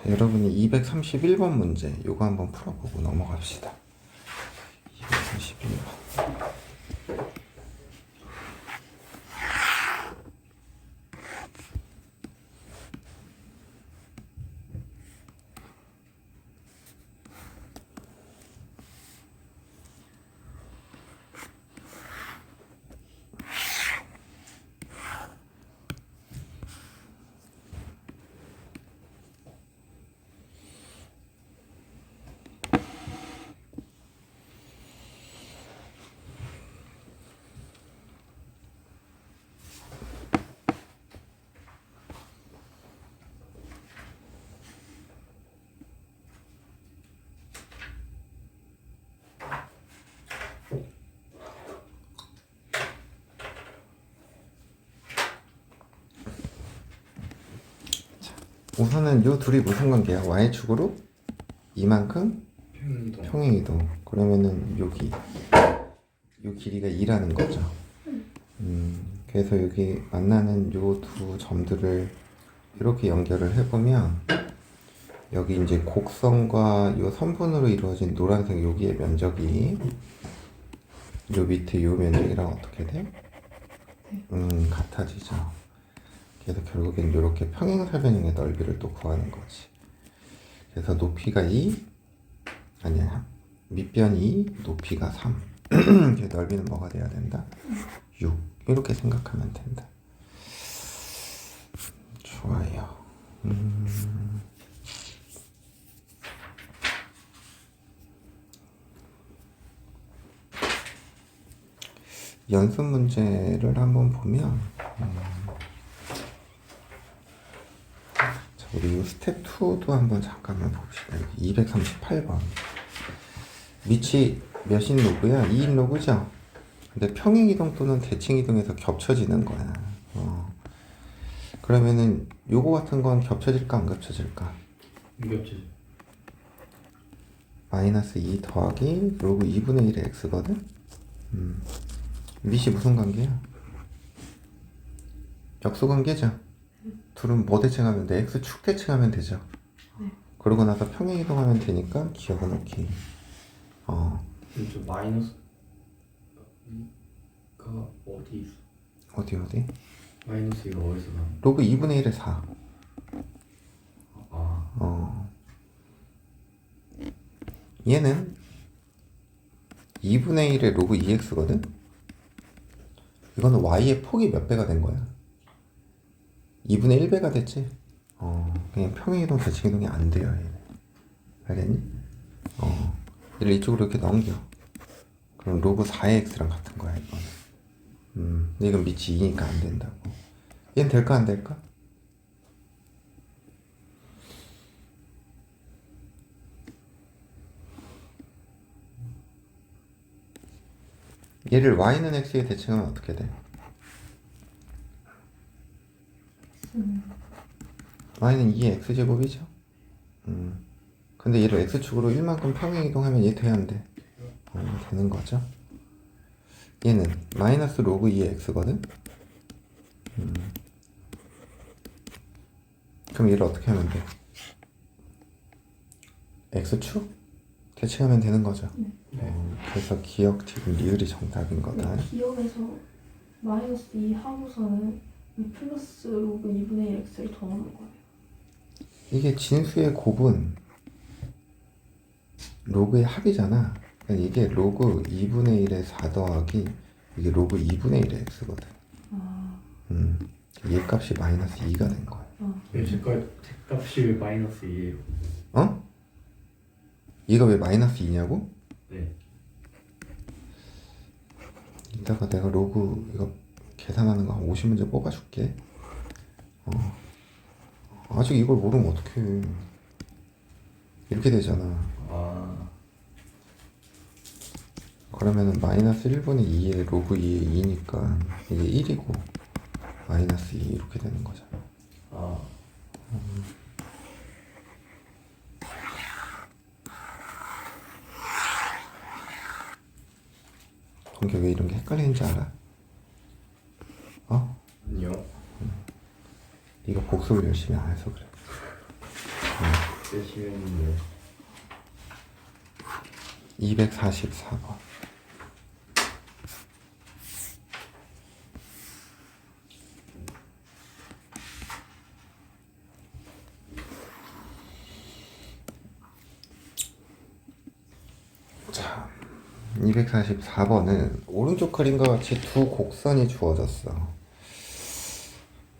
여러분이 231번 문제 요거 한번 풀어보고 넘어갑시다. 231번. 우선은 요 둘이 무슨 관계야? y축으로 이만큼 평행이동. 그러면은 여기 요 길이가 2라는 거죠. 그래서 여기 만나는 요 두 점들을 이렇게 연결을 해보면 여기 이제 곡선과 요 선분으로 이루어진 노란색 여기의 면적이 요 밑에 요 면적이랑 어떻게 돼? 같아지죠. 그래서 결국엔 이렇게 평행사변형의 넓이를 또 구하는 거지. 그래서 높이가 2, 아니야, 밑변 2, 높이가 3. 그래서 넓이는 뭐가 돼야 된다? 6. 이렇게 생각하면 된다. 좋아요. 연습 문제를 한번 보면 우리 스텝 2도 한번 잠깐만 봅시다. 238번. 밑이 몇인 로그야? 2인 로그죠? 근데 평행이동 또는 대칭이동에서 겹쳐지는 거야. 그러면은 요거 같은 건 겹쳐질까 안 겹쳐질까? 겹쳐져. 마이너스 2 더하기 로그 2분의 1의 x거든? 밑이 무슨 관계야? 역수관계죠? 둘은 뭐 대칭하면 돼? x축 대칭하면 되죠? 네. 그러고 나서 평행이동하면 되니까 기억은 오케이. 저 마이너스가 어디 있어? 어디? 마이너스 이거 어디서 나? 로그 2분의 1의 4. 얘는 2분의 1의 로그 2x거든? 이거는 y의 폭이 몇 배가 된 거야? 2분의 1배가 됐지? 그냥 평행이동 대칭이동이 안 돼요, 얘는. 알겠니? 얘를 이쪽으로 이렇게 넘겨. 그럼 로그 4의 x랑 같은 거야, 이거는. 근데 이건 밑이 2니까 안 된다고. 얘는 될까, 안 될까? 얘를 y는 x에 대칭하면 어떻게 돼? y는 2의 x제곱이죠? 근데 얘를 x축으로 1만큼 평행이동하면 얘 돼야 안 돼? 되는 거죠? 얘는 마이너스 로그 2의 x거든? 그럼 얘를 어떻게 하면 돼? x축? 대칭하면 되는 거죠? 그래서 기억 지금 리을이 정답인 거다. 기억에서 마이너스 2 하고서는 이 플러스 로그 2분의 1 x를 더하는 거예요. 이게 진수의 곱은 로그의 합이잖아. 그러니까 이게 로그 2분의 1의 4 더하기 이게 로그 2분의 1의 x거든. 얘 값이 마이너스 2가 된 거야. 색값이 왜 마이너스 2예요? 어? 얘가 왜 마이너스 2냐고? 네. 이따가 내가 로그 이거 계산하는 거 한 50문제 뽑아줄게. 아직 이걸 모르면 어떡해. 이렇게 되잖아. 그러면은 마이너스 1분의 2의 로그 2의 2니까 이게 1이고 마이너스 2 이렇게 되는 거잖아. 동규 왜 이런 게 헷갈리는지 알아? 아니요. 네가 복습을 열심히 안 해서 그래. 몇 시간인데 244번. 자, 244번은 오른쪽 그림과 같이 두 곡선이 주어졌어.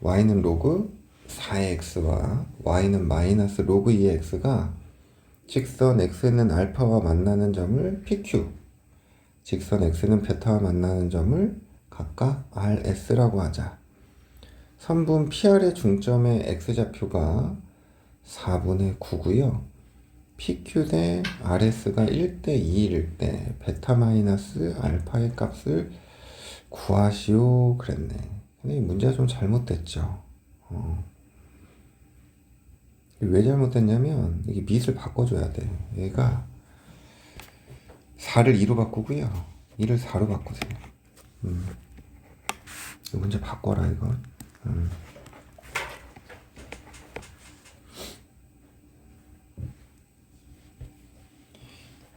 y는 로그 4의 x와 y는 마이너스 로그 2의 x가 직선 x는 알파와 만나는 점을 pq, 직선 x는 베타와 만나는 점을 각각 rs라고 하자. 선분 PR의 중점의 x좌표가 4분의 9고요. PQ 대 RS가 1대 2일 때 베타 마이너스 알파의 값을 구하시오 그랬네. 근데 이 문제가 좀 잘못됐죠. 왜 잘못됐냐면 이게 밑을 바꿔줘야 돼. 얘가 4를 2로 바꾸고요. 2를 4로 바꾸세요. 이 문제 바꿔라 이거.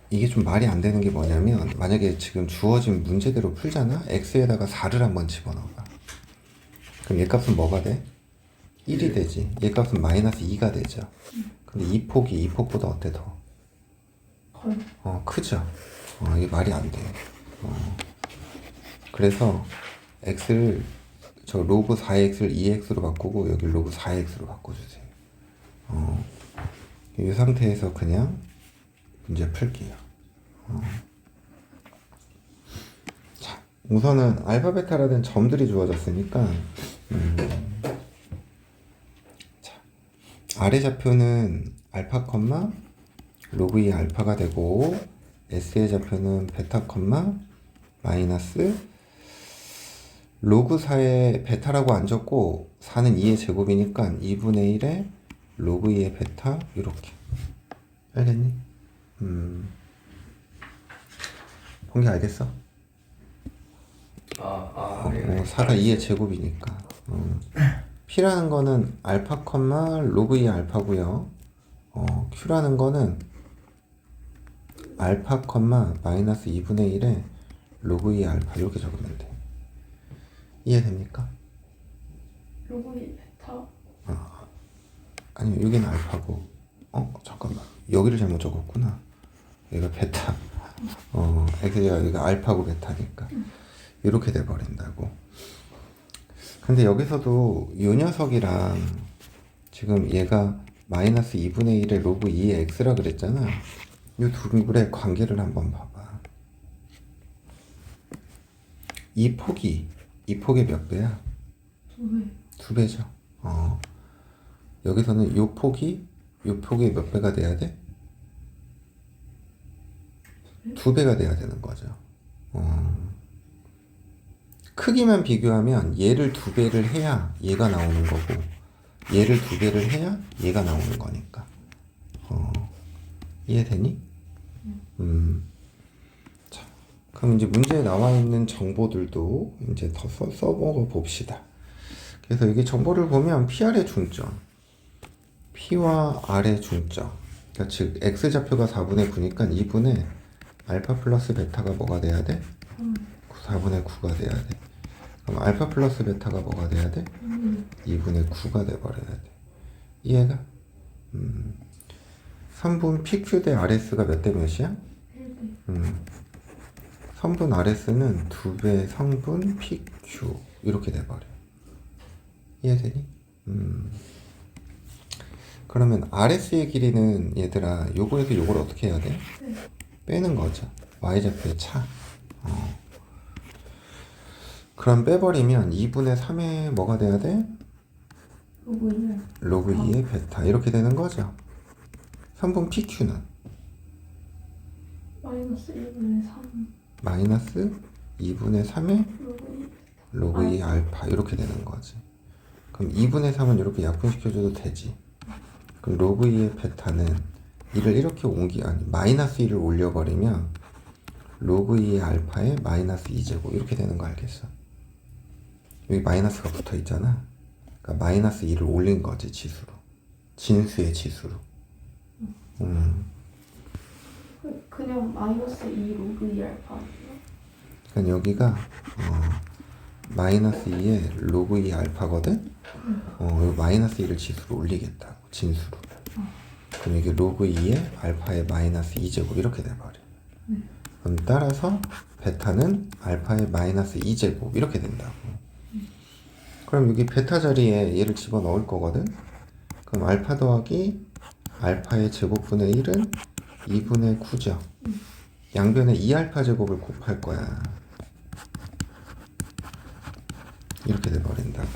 이게 좀 말이 안 되는 게 뭐냐면 만약에 지금 주어진 문제대로 풀잖아. x에다가 4를 한번 집어넣어봐. 그럼 얘 값은 뭐가 돼? 1이 되지. 얘 값은 마이너스 2가 되죠. 근데 이 폭이 이 폭보다 어때 더? 커요. 크죠. 이게 말이 안 돼. 그래서 x를 저 로그 4x를 2x로 바꾸고 여기 로그 4x로 바꿔주세요. 이 상태에서 그냥 문제 풀게요. 자, 우선은 알파 베타라는 점들이 주어졌으니까 자, 아래 좌표는 알파 컴마 로그 2 알파가 되고 S의 좌표는 베타 컴마 마이너스 로그 4의 베타라고 안 적고 4는 2의 제곱이니까 2분의 1에 로그 2의 베타 이렇게. 알겠니? 본게 알겠어? 네. 4가 2의 제곱이니까. P라는 거는 알파 컴마 로그 2 알파고요. Q라는 거는 알파 컴마 마이너스 2분의 1에 로그 2 알파 이렇게 적으면 돼. 이해됩니까? 로그 2 베타. 아니 여기는 알파고. 잠깐만 여기를 잘못 적었구나. 여기가 베타. 여기가 알파고 베타니까 이렇게 돼버린다고. 근데 여기서도 이 녀석이랑 지금 얘가 마이너스 2분의 1의 로그 2의 x라 그랬잖아. 이 둘의 관계를 한번 봐봐. 이 폭이 몇 배야? 2배. 2배죠. 여기서는 이 폭이 몇 배가 돼야 돼? 2배가 돼야 되는 거죠. 크기만 비교하면 얘를 2배를 해야 얘가 나오는 거고 얘를 2배를 해야 얘가 나오는 거니까. 이해되니? 자, 그럼 이제 문제에 나와 있는 정보들도 이제 더 써보고 봅시다. 그래서 이게 정보를 보면 PR의 중점, P와 R의 중점, 그러니까 즉 X좌표가 4분의 9니까 2분의 알파 플러스 베타가 뭐가 돼야 돼? 4분의 9가 돼야 돼. 그럼 알파 플러스 베타가 뭐가 돼야 돼? 2분의 9가 돼버려야 돼. 이해가? 선분 PQ 대 RS가 몇 대 몇이야? 1배. 선분 RS는 2배 성분 PQ 이렇게 돼버려. 이해되니? 그러면 RS의 길이는 얘들아 요거에서 요걸 어떻게 해야 돼? 빼는 거죠. Y좌표의 차. 그럼 빼버리면 2분의 3에 뭐가 돼야 돼? 로그 2는 로그 2의 베타 이렇게 되는 거죠. 선분 PQ는 마이너스 1분의 3 마이너스 2분의 3에 로그 2 로그 2 알파 이렇게 되는 거지. 그럼 2분의 3은 이렇게 약분시켜줘도 되지. 그럼 로그 2의 베타는 1을 이렇게 마이너스 1을 올려버리면 로그 2의 알파에 마이너스 2제곱 이렇게 되는 거 알겠어? 여기 마이너스가 붙어 있잖아. 그러니까 마이너스 2를 올린 거지 지수로. 진수의 지수로. 그냥 마이너스 2 로그 2 알파예요? 그러니까 여기가 마이너스 2에 로그 2 알파거든? 이 마이너스 2를 지수로 올리겠다고, 진수로. 그럼 이게 로그 2에 알파의 마이너스 2제곱 이렇게 돼버려. 그럼 따라서 베타는 알파의 마이너스 2제곱 이렇게 된다고. 그럼 여기 베타 자리에 얘를 집어넣을 거거든? 그럼 알파 더하기 알파의 제곱분의 1은 2분의 9죠. 양변에 2알파 제곱을 곱할 거야. 이렇게 돼버린다고.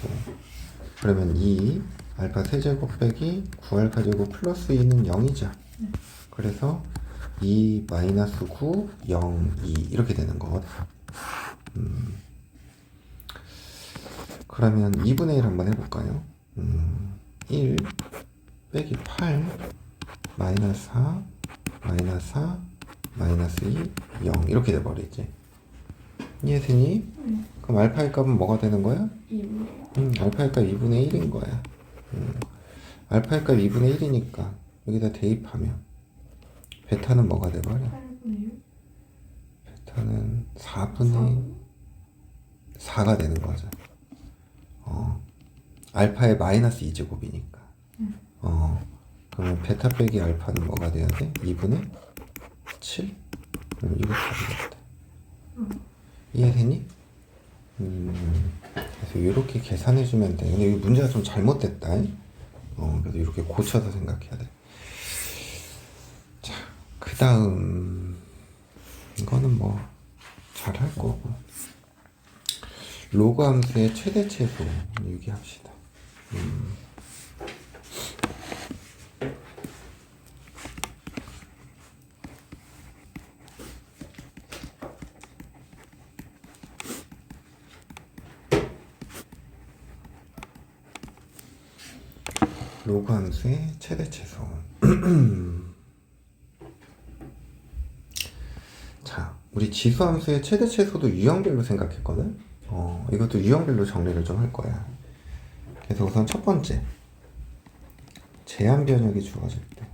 그러면 2 알파 세제곱 빼기 9알파 제곱 플러스 2는 0이죠. 그래서 2 마이너스 9 0 2 이렇게 되는 거거든. 그러면 2분의 1 한번 해볼까요? 1 빼기 8 마이너스 4 마이너스 4 마이너스 2 0 이렇게 돼버리지. 이해되니? 그럼 알파의 값은 뭐가 되는 거야? 2분의 알파의 값 2분의 1인 거야. 알파의 값 2분의 1이니까 여기다 대입하면 베타는 뭐가 돼버려? 8분의 1? 베타는 4분의 4가 되는 거죠. 알파의 마이너스 2제곱이니까. 그러면 베타 빼기 알파는 뭐가 돼야 돼? 2분의 7? 이거 답이겠다. 이해되니? 그래서 이렇게 계산해주면 돼. 근데 이 문제가 좀 잘못됐다. 그래서 이렇게 고쳐서 생각해야 돼. 자, 그 다음 이거는 뭐 잘할 거고. 로그 함수의 최대 최소 얘기합시다. 로그 함수의 최대 최소. 자, 우리 지수 함수의 최대 최소도 유형별로 생각했거든? 이것도 유형별로 정리를 좀 할 거야. 그래서 우선 첫 번째, 제한 변역이 주어질 때.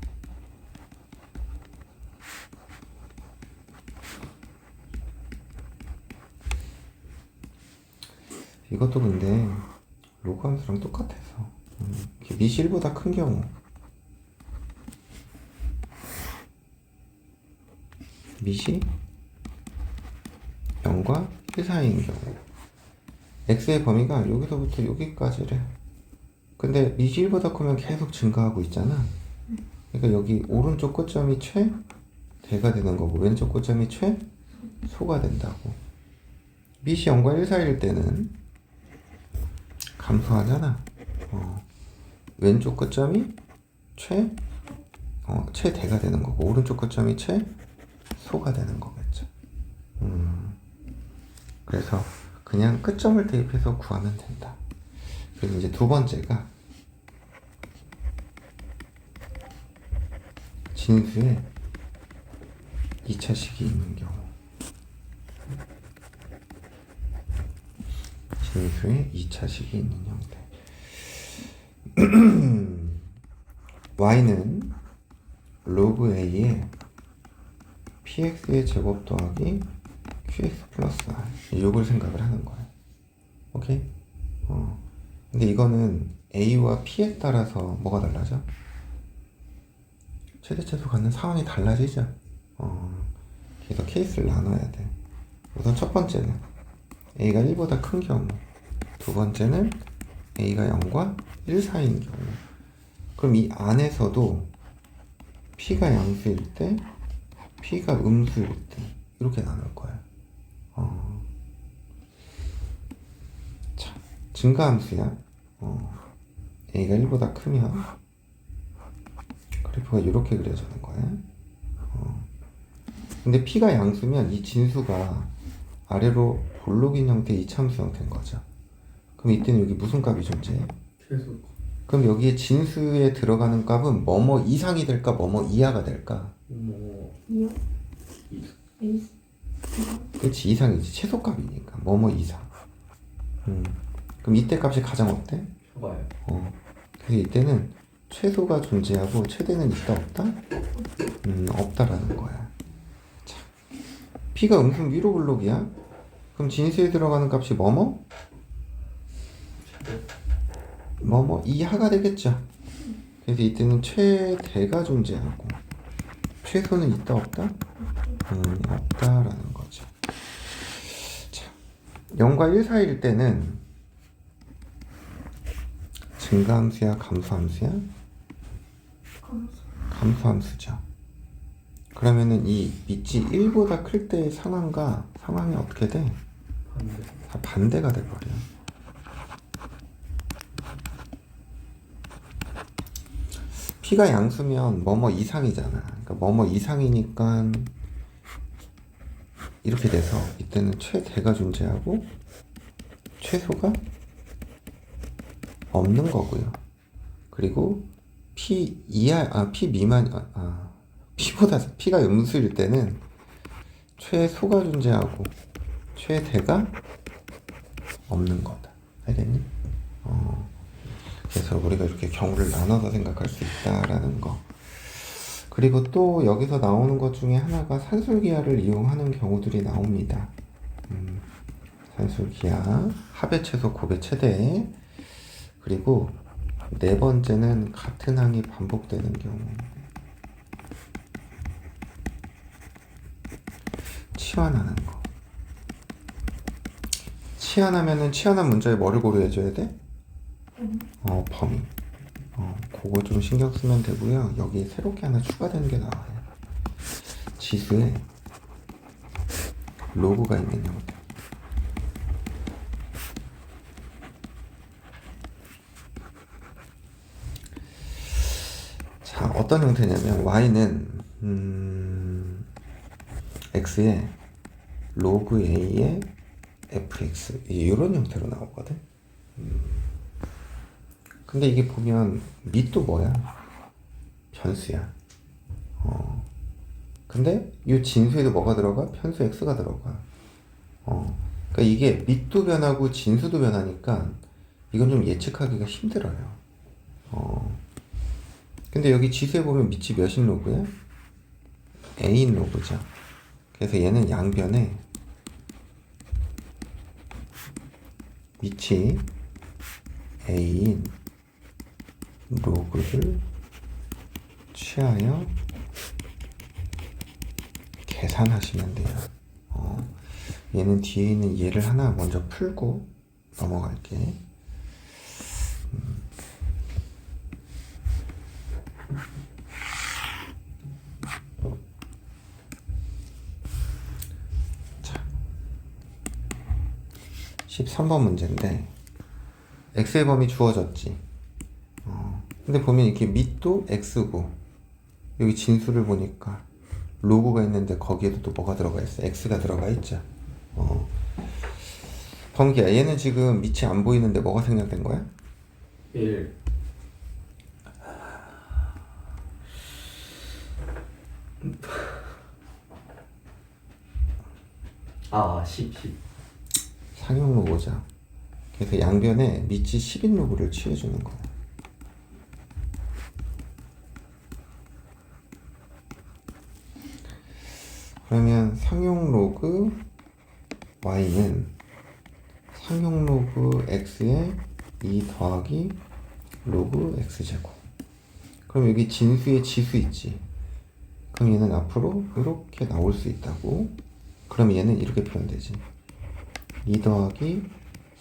이것도 근데 로그 함수랑 똑같아서 밑이 1보다 큰 경우, 밑이 0과 1 사이인 경우, x의 범위가 여기서부터 여기까지래. 근데 밑이 1보다 크면 계속 증가하고 있잖아. 그러니까 여기 오른쪽 끝점이 최대가 되는 거고 왼쪽 끝점이 최소가 된다고. 밑이 0과 1 사이일 때는 감소하잖아. 왼쪽 끝점이 최대가 되는 거고 오른쪽 끝점이 최소가 되는 거겠죠. 그래서 그냥 끝점을 대입해서 구하면 된다. 그리고 이제 두 번째가 진수에 2차식이 있는 경우. 진수에 2차식이 있는 형태. y는 로그 a에 px의 제곱 더하기 qx 플러스 r, 요걸 생각을 하는 거야. 오케이? 근데 이거는 a와 p에 따라서 뭐가 달라져? 최대 최소 갖는 상황이 달라지죠. 그래서 케이스를 나눠야 돼. 우선 첫 번째는 a가 1보다 큰 경우, 두 번째는 a가 0과 1 사이인 경우. 그럼 이 안에서도 p가 양수일 때, p가 음수일 때 이렇게 나눌 거야. 자, 증가함수야. a가 1보다 크면 그래프가 이렇게 그려지는 거야. 근데 p가 양수면 이 진수가 아래로 볼록인 형태의 이차함수 형태인 거죠. 그럼 이때는 여기 무슨 값이 존재해? 최소. 그럼 여기에 진수에 들어가는 값은 뭐뭐 이상이 될까, 뭐뭐 이하가 될까? 뭐 2요? A 그렇지, 이상이지. 최소값이니까 뭐뭐 이상. 그럼 이때 값이 가장 어때? 좋아요. 그래서 이때는 최소가 존재하고 최대는 있다 없다? 없다라는 거야. 자, P가 음수 위로 블록이야. 그럼 진수에 들어가는 값이 뭐뭐? 뭐뭐 이하가 되겠죠. 그래서 이때는 최대가 존재하고 최소는 있다 없다? 없다라는 거죠. 자, 0과 1 사이일 때는 증가함수야 감소함수야? 감소함수죠. 그러면은 이 밑이 1보다 클 때의 상황이 어떻게 돼? 반대. 다 반대가 돼버려. P가 양수면 뭐뭐 이상이잖아. 그러니까 뭐뭐 이상이니까 이렇게 돼서 이때는 최대가 존재하고 최소가 없는 거고요. 그리고 P 이하, P 미만, P보다 P가 음수일 때는 최소가 존재하고 최대가 없는 거다. 알겠니? 그래서 우리가 이렇게 경우를 나눠서 생각할 수 있다라는 거. 그리고 또 여기서 나오는 것 중에 하나가 산술기하를 이용하는 경우들이 나옵니다. 산술기하, 합의 최소, 곱의 최대. 그리고 네 번째는 같은 항이 반복되는 경우. 치환하는 거. 치환하면은 치환한 문자에 뭐를 고려해줘야 돼? 범위. 그거 좀 신경 쓰면 되고요. 여기 새롭게 하나 추가되는 게 나와요. 지수에 로그가 있는 형태. 자, 어떤 형태냐면 y는 x에 로그 a의 fx 이런 형태로 나오거든. 근데 이게 보면 밑도 뭐야? 변수야. 근데 이 진수에도 뭐가 들어가? 편수 x가 들어가. 그러니까 이게 밑도 변하고 진수도 변하니까 이건 좀 예측하기가 힘들어요. 근데 여기 지수에 보면 밑이 몇인 로그야? a인 로그죠. 그래서 얘는 양변에 밑이 a인 로그를 취하여 계산하시면 돼요. 얘는 뒤에 있는 얘를 하나 먼저 풀고 넘어갈게. 자, 13번 문제인데 x의 범위 주어졌지. 근데 보면 이렇게 밑도 x고 여기 진수를 보니까 로그가 있는데 거기에도 또 뭐가 들어가 있어? x가 들어가 있죠. 범기야, 얘는 지금 밑이 안 보이는데 뭐가 생략된 거야? 1. 아, 10. 상용 로그죠. 그래서 양변에 밑이 10인 로그를 취해주는 거야. 그러면 상용 로그 y는 상용 로그 x에 2 더하기 로그 x제곱. 그럼 여기 진수에 지수 있지. 그럼 얘는 앞으로 이렇게 나올 수 있다고. 그럼 얘는 이렇게 표현되지. 2 더하기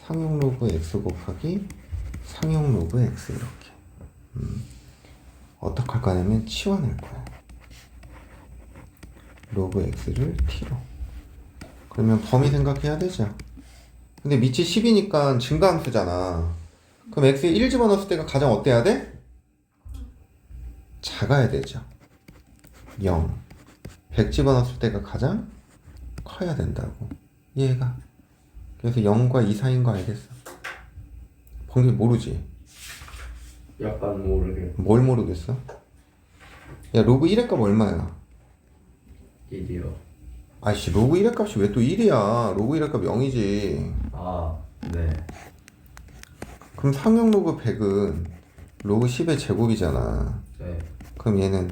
상용 로그 x 곱하기 상용 로그 x 이렇게. 어떻게 할 거냐면 치환할 거야. 로그 x를 t로. 그러면 범위 생각해야 되죠. 근데 밑이 10이니까 증가함수잖아. 그럼 x에 1 집어넣었을 때가 가장 어때야 돼? 작아야 되죠. 0. 100 집어넣었을 때가 가장 커야 된다고. 얘가. 그래서 0과 2 사이인 거 알겠어? 범위 모르지? 약간 모르게. 뭘 모르겠어? 야, 로그 1의 값 얼마야? 1이요. 아이씨, 로그 1의 값이 왜 또 1이야? 로그 1의 값 0이지. 아, 네. 그럼 상용 로그 100은 로그 10의 제곱이잖아. 네. 그럼 얘는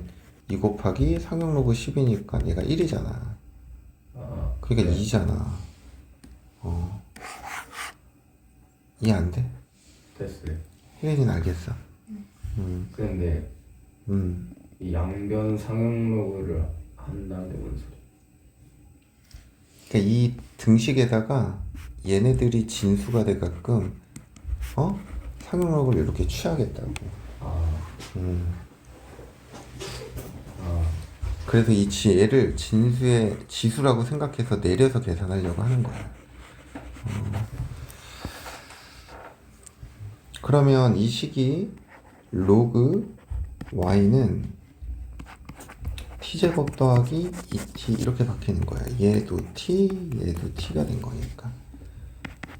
2 곱하기 상용 로그 10이니까 얘가 1이잖아. 아, 그러니까 네. 2잖아. 이해 안 돼? 됐어요. 혜린이는 알겠어. 근데 음. 이 양변 상용 로그를 한다는 게 뭔 소리? 그러니까 이 등식에다가 얘네들이 진수가 돼가끔 상용 로그를 이렇게 취하겠다고. 아, 음. 아, 그래서 얘를 진수의 지수라고 생각해서 내려서 계산하려고 하는 거야. 그러면 이 식이 로그 y는 t제곱 더하기 2t 이렇게 바뀌는 거야. 얘도 t, 얘도 t가 된 거니까.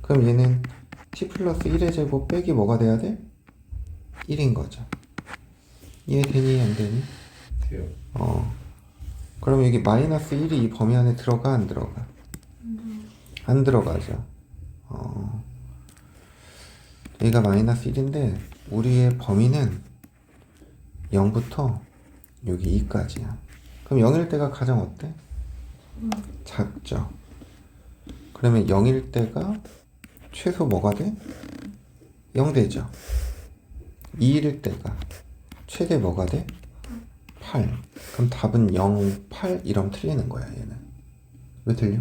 그럼 얘는 t 플러스 1의 제곱 빼기 뭐가 돼야 돼? 1인 거죠. 이해되니 안 되니? 돼요. 그러면 여기 마이너스 1이 이 범위 안에 들어가 안 들어가? 안 들어가죠. 여기가 마이너스 1인데 우리의 범위는 0부터 여기 2까지야. 그럼 0일 때가 가장 어때? 작죠. 그러면 0일 때가 최소 뭐가 돼? 0 되죠. 2일 때가 최대 뭐가 돼? 8. 그럼 답은 0, 8 이러면 틀리는 거야 얘는. 왜 틀려?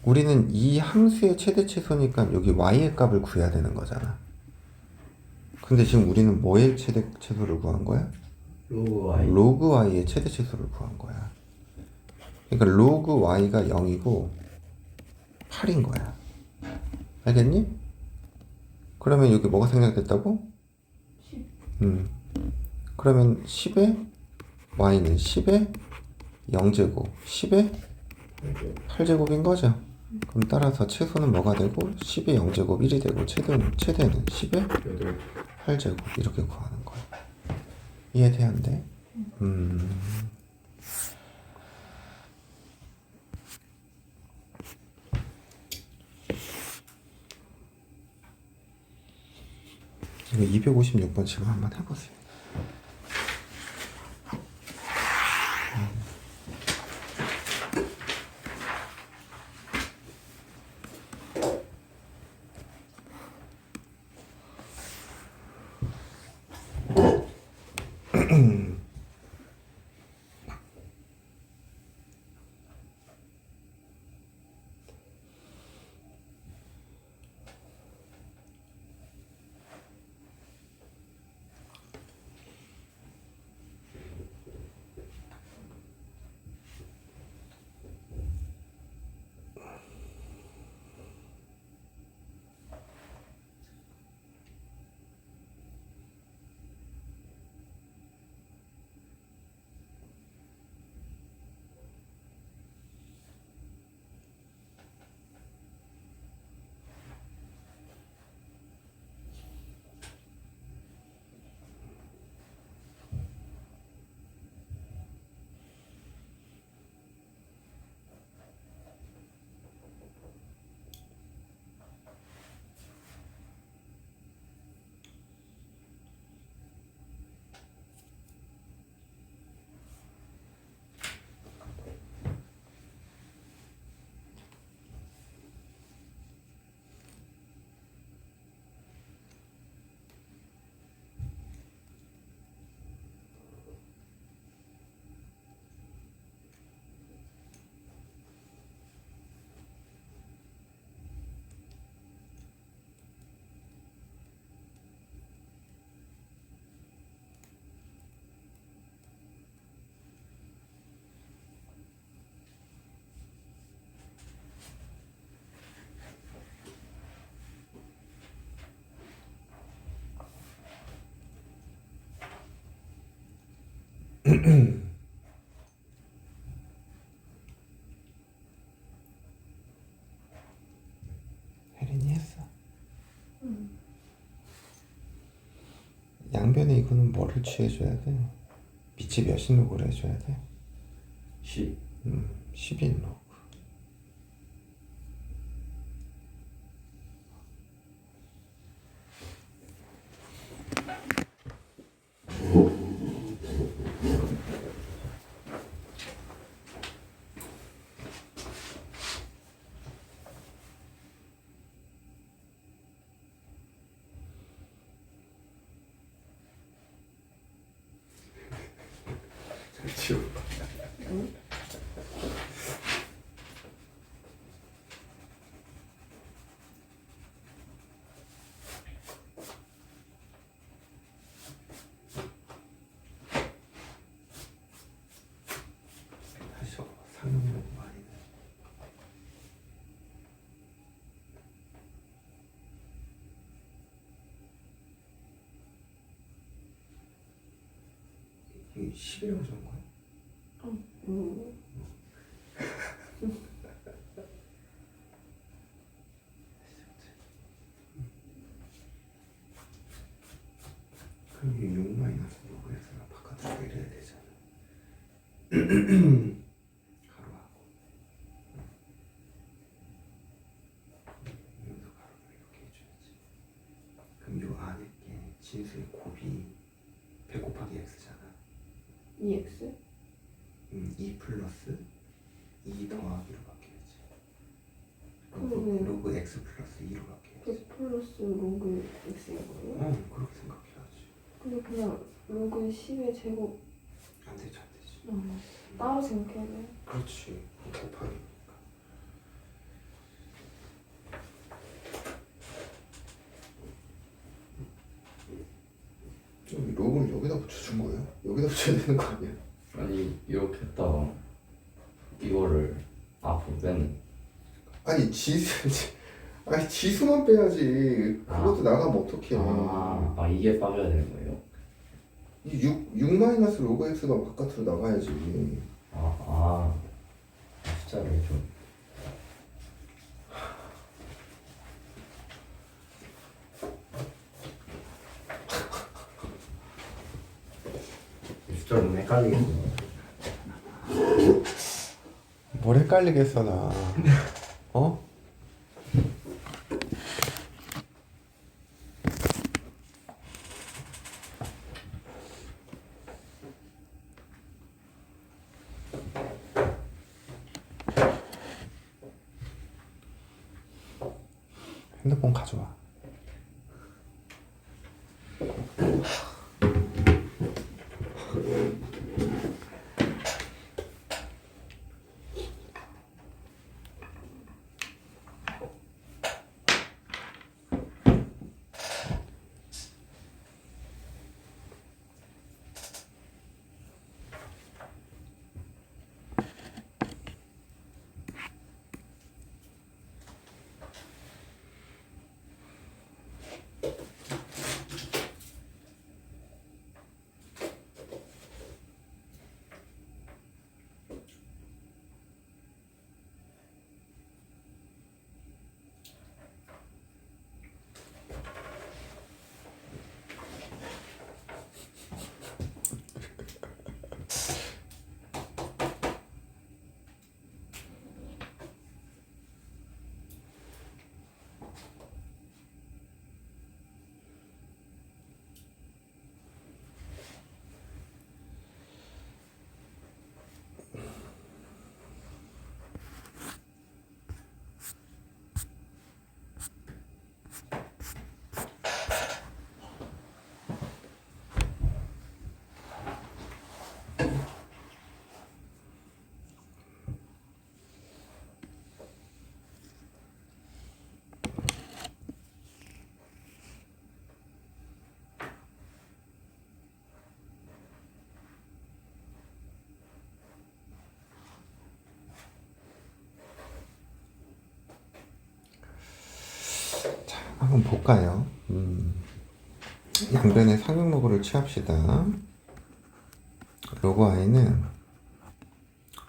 우리는 이 함수의 최대 최소니까 여기 y의 값을 구해야 되는 거잖아. 근데 지금 우리는 뭐의 최대 최소를 구한 거야? 로그 y. 로그 y의 최대 최소를 구한 거야. 그러니까 로그 y가 0이고 8인 거야. 알겠니? 그러면 여기 뭐가 생략됐다고? 10. 그러면 10에 y는 10에 0제곱 10에 8제곱인 거죠. 그럼 따라서 최소는 뭐가 되고 10의 0제곱 1이 되고 최대는 10의 8제곱 이렇게 구하는 거야. 이해돼 안 돼? 이거 256번 지금 한번 해보세요. 혜린이 했어. 양변에 이거는 뭐를 취해줘야 돼? 밑이 몇인 로그를 해줘야 돼? 10. 10인 로그. 지워. 응? 다시 적어봐. 상용로그 마이너스. 이게 10이라고 적은 거야? 응. 그럼 이 6 마이너스 로그에서가 바깥으로 내려야 되잖아. 가로하고 여기서 가로를 이렇게 해줘야지. 그럼 요 안에 게 진수의 곱이 100 곱하기 x잖아. EX? 2 플러스 2 더하기로 바뀌어야지. 그러면 로그 x 플러스 2로 바뀌어야지. 100 플러스 로그 X인 거예요? 그렇게 생각해야지. 근데 그냥 로그 10의 제곱 안 되지, 안 되지. 따로 생각해야 돼요? 그렇지. 곱하기니까. 좀 로그를 여기다 붙여준 거예요? 여기다 붙여야 되는 거 아니야? 아니 이렇게 했다가 이거를 앞으로 빼는. 아니 아니 지수만 빼야지. 그것도 나가면 어떡해. 이게 빠져야 되는 거예요? 이 6 마이너스 로그 x가 바깥으로 나가야지. 숫자를 좀. 숫자 좀 헷갈리겠어. 뭘 헷갈리겠어 나. 어? 핸드폰 가져와. 한번 볼까요? 양변의 상용로그를 취합시다. 로그 i는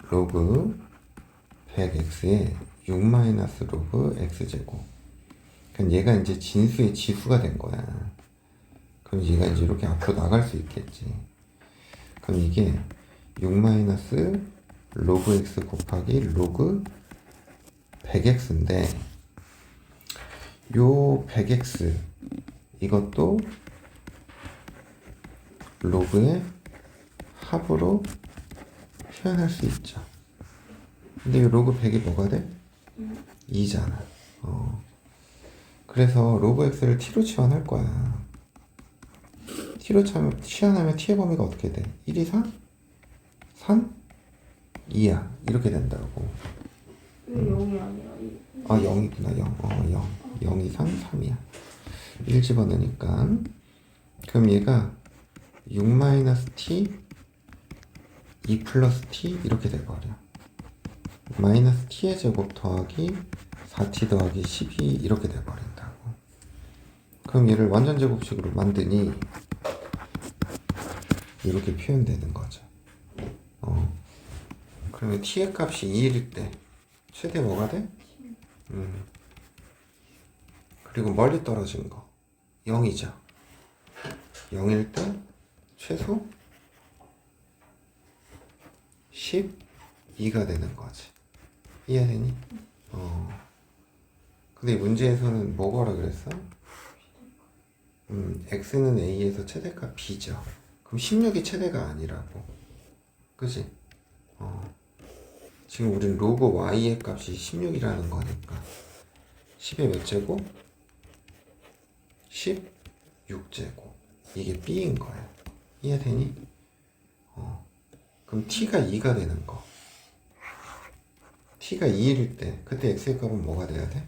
로그 100x에 6 마이너스 로그 x제곱. 그럼 얘가 이제 진수의 지수가 된 거야. 그럼 얘가 이제 이렇게 앞으로 나갈 수 있겠지. 그럼 이게 6 마이너스 로그 x 곱하기 로그 100x인데 요 100x 이것도 로그의 합으로 표현할 수 있죠. 근데 이 로그 100이 뭐가 돼? 2잖아. 그래서 로그 x를 t로 치환할 거야. t로 치환하면 t의 범위가 어떻게 돼? 1, 2, 4? 산 2야. 이렇게 된다고. 왜 0이 아니라 1? 아 0이구나. 0. 0 이상 3이야. 1 집어넣으니까 그럼 얘가 6-t 2 플러스 t 이렇게 돼버려. 마이너스 t의 제곱 더하기 4t 더하기 12 이렇게 돼버린다고. 그럼 얘를 완전 제곱식으로 만드니 이렇게 표현되는 거죠. 그러면 t의 값이 2일 때 최대 뭐가 돼? 그리고 멀리 떨어진 거 0이죠. 0일 때 최소 12가 되는 거지. 이해되니? 근데 문제에서는 뭐 거라 그랬어? x는 a에서 최대값 b죠. 그럼 16이 최대가 아니라고. 그지? 지금 우린 로그 y의 값이 16이라는 거니까 10의 몇 제곱? 16제곱. 이게 b인 거야. 이해되니? 그럼 t가 2가 되는 거. t가 2일 때 그때 x의 값은 뭐가 돼야 돼?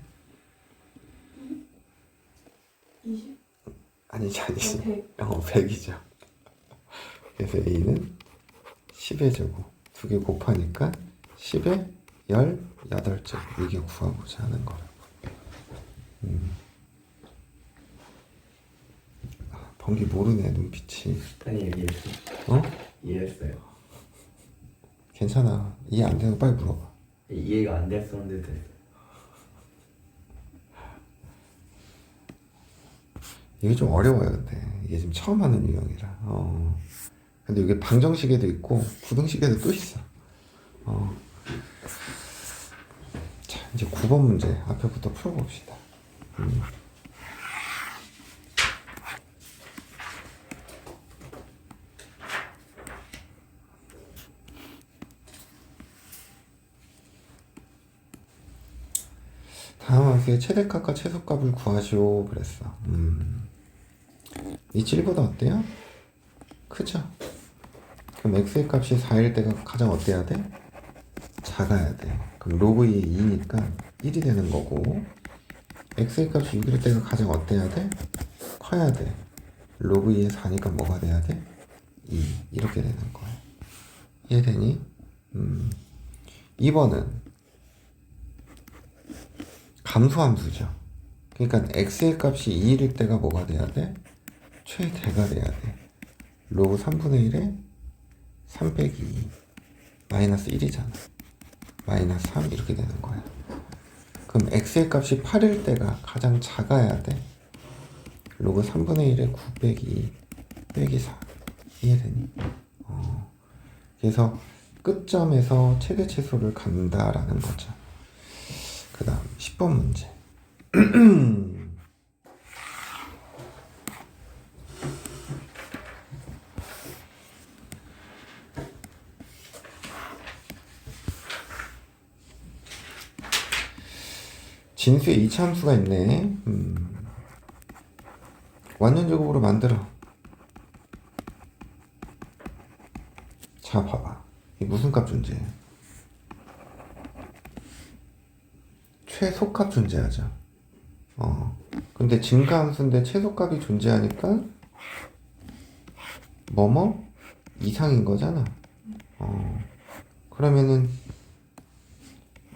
20? 아니지. 100. 100이죠. 그래서 a는 10의 제곱 2개 곱하니까 10의 18제곱. 이게 구하고자 하는 거라고. 번기 모르네 눈빛이. 아니 이해했어. 어? 이해했어요. 괜찮아. 이해 안 되는 거 빨리 물어봐. 이해가 안 됐었는데 됐어요. 이게 좀 어려워요. 근데 이게 지금 처음 하는 유형이라. 근데 이게 방정식에도 있고 구등식에도 또 있어. 자 이제 9번 문제 앞에부터 풀어봅시다. 다음 함수의 최대값과 최소값을 구하시오 그랬어. 이 7보다 어때요? 크죠? 그럼 x의 값이 4일 때가 가장 어때야 돼? 작아야 돼. 그럼 로그 2의 2니까 1이 되는 거고 x의 값이 6일 때가 가장 어때야 돼? 커야 돼. 로그 2의 4니까 뭐가 돼야 돼? 2 이렇게 되는 거야. 이해되니? 2번은 감소함수죠. 그러니까 x의 값이 2일 때가 뭐가 돼야 돼? 최대가 돼야 돼. 로그 3분의 1에 3 빼기 2 마이너스 1이잖아. 마이너스 3 이렇게 되는 거야. 그럼 x의 값이 8일 때가 가장 작아야 돼. 로그 3분의 1에 9 빼기 2 빼기 4 이해되니? 그래서 끝점에서 최대 최소를 간다라는 거죠. 그 다음 10번 문제. 진수에 이차함수가 있네. 완전 제곱으로 만들어. 자 봐봐. 이 무슨 값 존재해? 최소값 존재하죠. 근데 증가함수인데 최소값이 존재하니까 뭐뭐 이상인 거잖아. 그러면은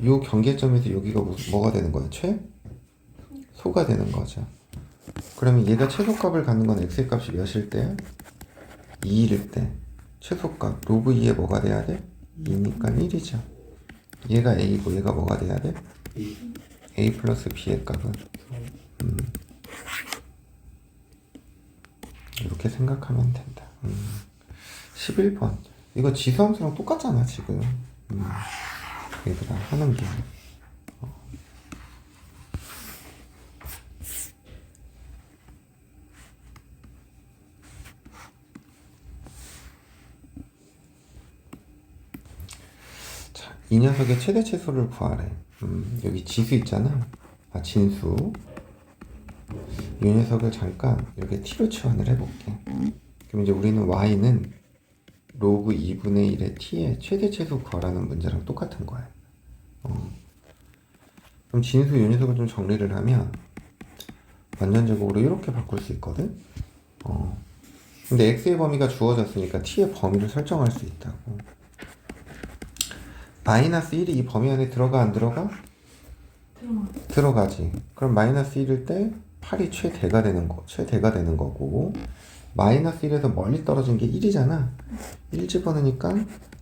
요 경계점에서 여기가 뭐가 되는 거야? 최소가 되는 거죠. 그러면 얘가 최소값을 갖는 건 x의 값이 몇일 때야? 2일 때 최소값 로그 2에 뭐가 돼야 돼? 2니까 1이죠. 얘가 a고 얘가 뭐가 돼야 돼? a 플러스 b의 값은 이렇게 생각하면 된다. 11번 이거 지수함수랑 똑같잖아 지금. 얘들아 하는 게 자, 이 녀석의 최대 최소를 구하래. 여기 지수 있잖아. 진수. 이 녀석을 잠깐 이렇게 t로 치환을 해볼게. 그럼 이제 우리는 y는 로그 2분의 1의 t의 최대 최소 구하라는 문제랑 똑같은 거예요. 그럼 진수 요 녀석을 좀 정리를 하면 완전 제곱으로 이렇게 바꿀 수 있거든. 근데 x의 범위가 주어졌으니까 t의 범위를 설정할 수 있다고. 마이너스 1이 이 범위 안에 들어가 안 들어가? 들어가지. 그럼 마이너스 1일 때 8이 최대가 되는 거고, 마이너스 1에서 멀리 떨어진 게 1이잖아. 1 집어넣으니까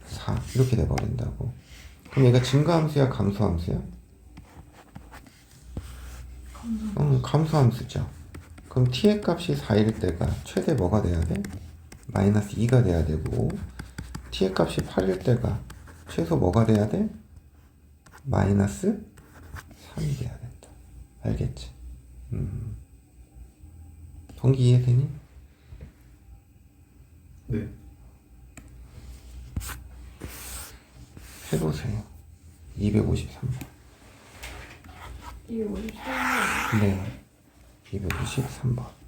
4 이렇게 돼버린다고. 그럼 얘가 증가함수야 감소함수야? 감소함수죠. 그럼 t의 값이 4일 때가 최대 뭐가 돼야 돼? 마이너스 2가 돼야 되고, t의 값이 8일 때가 최소 뭐가 돼야 돼? 마이너스 3이 돼야 된다. 알겠지? 동기 이해되니? 네. 해보세요. 253번. 253번. 네. 253번.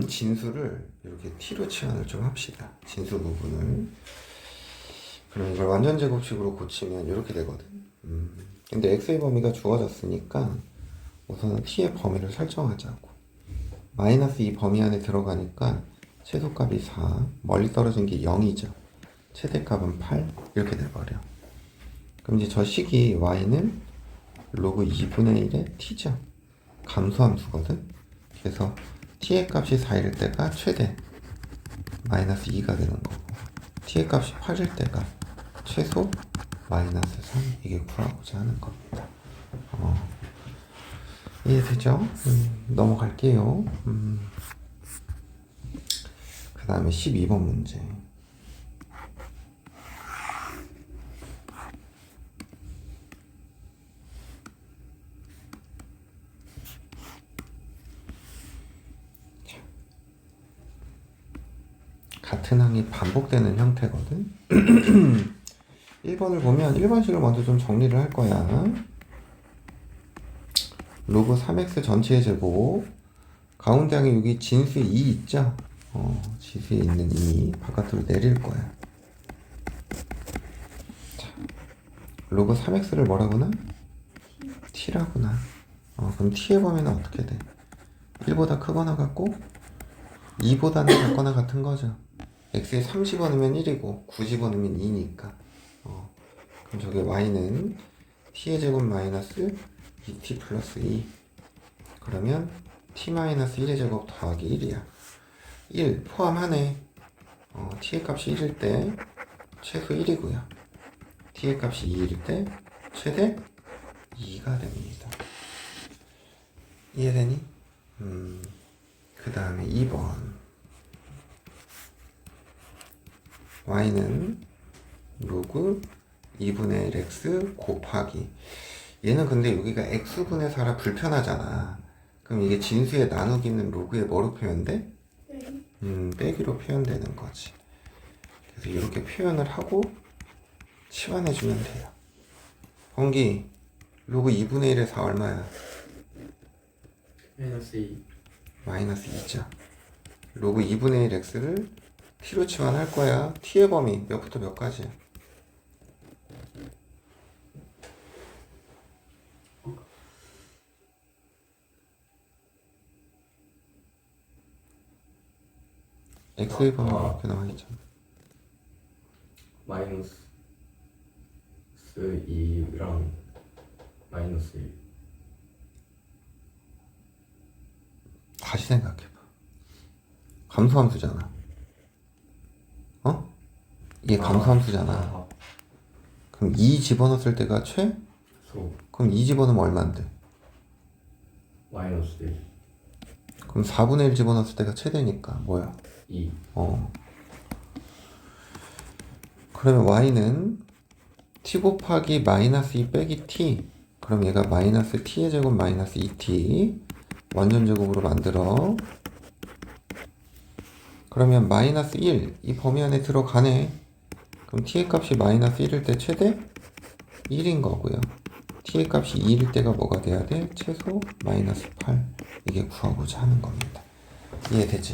진수를 이렇게 t로 치환을 좀 합시다. 진수 부분을. 그럼 이걸 완전 제곱식으로 고치면 이렇게 되거든. 근데 x의 범위가 주어졌으니까 우선은 t의 범위를 설정하자고. 마이너스 이 범위 안에 들어가니까 최소값이 4, 멀리 떨어진 게 0이죠. 최대값은 8 이렇게 돼버려. 그럼 이제 저 식이 y는 로그 2분의 1의 t죠. 감소함수거든. 그래서 t의 값이 4일 때가 최대 마이너스 2가 되는 거고, t의 값이 8일 때가 최소 마이너스 3, 이게 구하고자 하는 겁니다. 이해되죠? 넘어갈게요. 그 다음에 12번 문제. 같은 항이 반복되는 형태거든. 1번을 보면 1번식을 먼저 좀 정리를 할 거야. 로그 3x 전체의 제곱, 가운데 항에 여기 진수에 2 있죠? 진수에 있는 2 바깥으로 내릴 거야. 자, 로그 3x를 뭐라구나? t라구나. 그럼 t의 범위는 어떻게 돼? 1보다 크거나 같고 2보다는 작거나 같은 거죠. x에 3 집어넣으면 1이고 9 집어넣으면 2니까 그럼 저게 y는 t의 제곱 마이너스 2t 플러스 2. 그러면 t 마이너스 1의 제곱 더하기 1이야. 1 포함하네. t의 값이 1일 때 최소 1이고요. t의 값이 2일 때 최대 2가 됩니다. 이해되니? 그 다음에 2번. y는 로그 2분의 1x 곱하기, 얘는 근데 여기가 x분의 4라 불편하잖아. 그럼 이게 진수에 나누기는 로그에 뭐로 표현돼? 빼기로 표현되는 거지. 그래서 이렇게 표현을 하고 치환해주면 돼요. 범기, 로그 2분의 1의 4 얼마야? 마이너스 2. 마이너스 2죠. 로그 2분의 1 x를 t로 치환할 거야. t의 범위 몇부터 몇까지야? x의 범위 이렇게 나와 있잖아. 마이너스 2랑 마이너스 1. 다시 생각해봐. 감소함수잖아. 이게 감소함수잖아. 그럼 2 집어넣었을 때가 최? 소. 그럼 2 집어넣으면 얼만데? 마이너스 1. 그럼 4분의 1 집어넣었을 때가 최대니까 뭐야? 2. 그러면 y는 t 곱하기 마이너스 2 빼기 t. 그럼 얘가 마이너스 t의 제곱 마이너스 2t 완전 제곱으로 만들어. 그러면 마이너스 1 이 범위 안에 들어가네. 그럼 t의 값이 마이너스 1일 때 최대 1인 거고요. t의 값이 2일 때가 뭐가 돼야 돼? 최소 마이너스 8. 이게 구하고자 하는 겁니다. 이해되지?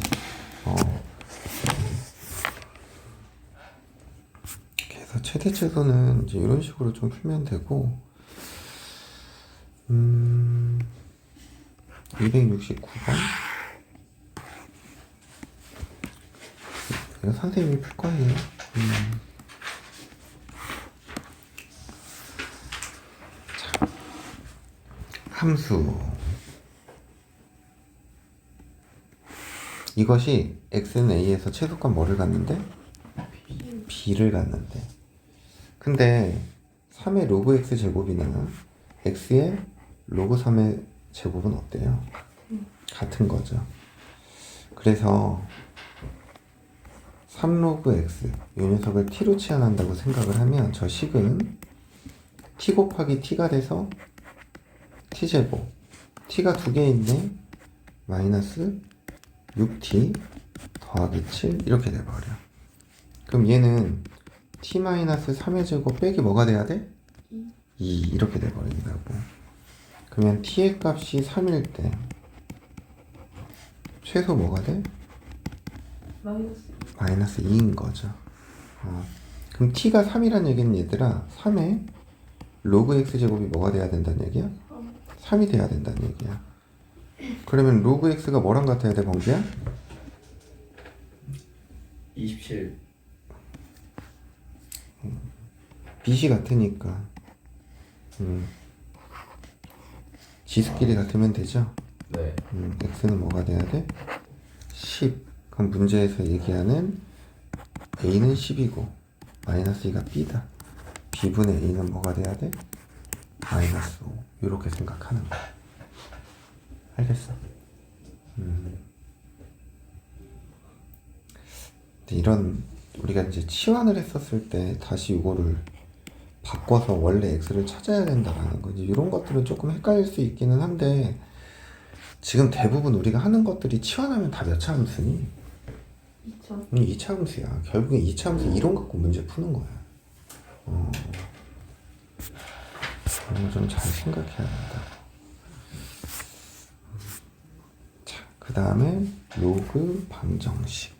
그래서 최대 최소는 이제 이런 식으로 좀 풀면 되고, 269번. 이거 선생님이 풀 거예요. 자, 함수. 이것이 x는 a에서 최소값 뭐를 갖는데? b를 갖는데. 근데 3의 로그 x 제곱이나 x의 로그 3의 제곱은 어때요? 같은 거죠. 그래서 3로그 x 이 녀석을 t로 치환한다고 생각을 하면 저 식은 t 곱하기 t가 돼서 t제곱, t가 두 개 있네. 마이너스 6t 더하기 7 이렇게 돼버려. 그럼 얘는 t 마이너스 3의 제곱 빼기 뭐가 돼야 돼? 2 이렇게 돼버린다고. 그러면 t의 값이 3일 때 최소 뭐가 돼? 마이너스 2인 거죠. 그럼 t가 3이란 얘기는 얘들아 3의 로그 x 제곱이 뭐가 돼야 된다는 얘기야? 3이 돼야 된다는 얘기야. 그러면 로그 x가 뭐랑 같아야 돼, 범기야? 27. 빛이 같으니까 지수끼리 같으면 되죠? 네. x는 뭐가 돼야 돼? 10. 그럼 문제에서 얘기하는 a는 10이고 마이너스 2가 b다. b분의 a는 뭐가 돼야 돼? 마이너스 5. 이렇게 생각하는 거야. 알겠어? 근데 이런 우리가 이제 치환을 했었을 때 다시 이거를 바꿔서 원래 x를 찾아야 된다라는 거지. 이런 것들은 조금 헷갈릴 수 있기는 한데 지금 대부분 우리가 하는 것들이 치환하면 다 몇 차 함수니? 2차. 2차 함수야. 결국에 2차 함수 이론 갖고 문제 푸는 거야. 그런 거 좀 잘 생각해야 된다. 자, 그 다음에 로그 방정식.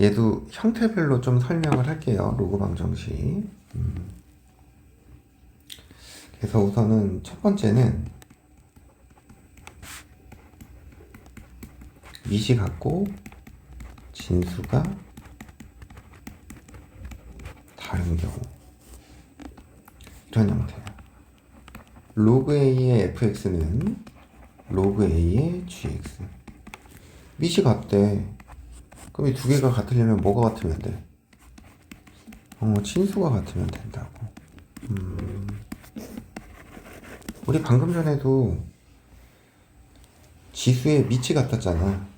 얘도 형태별로 좀 설명을 할게요. 로그 방정식. 그래서 우선은 첫 번째는 밑이 같고 진수가 다른 경우, 이런 형태야. 로그 A의 fx는 로그 A의 gx. 밑이 같대. 그럼 이 두 개가 같으려면 뭐가 같으면 돼? 진수가 같으면 된다고. 우리 방금 전에도 지수의 밑이 같았잖아.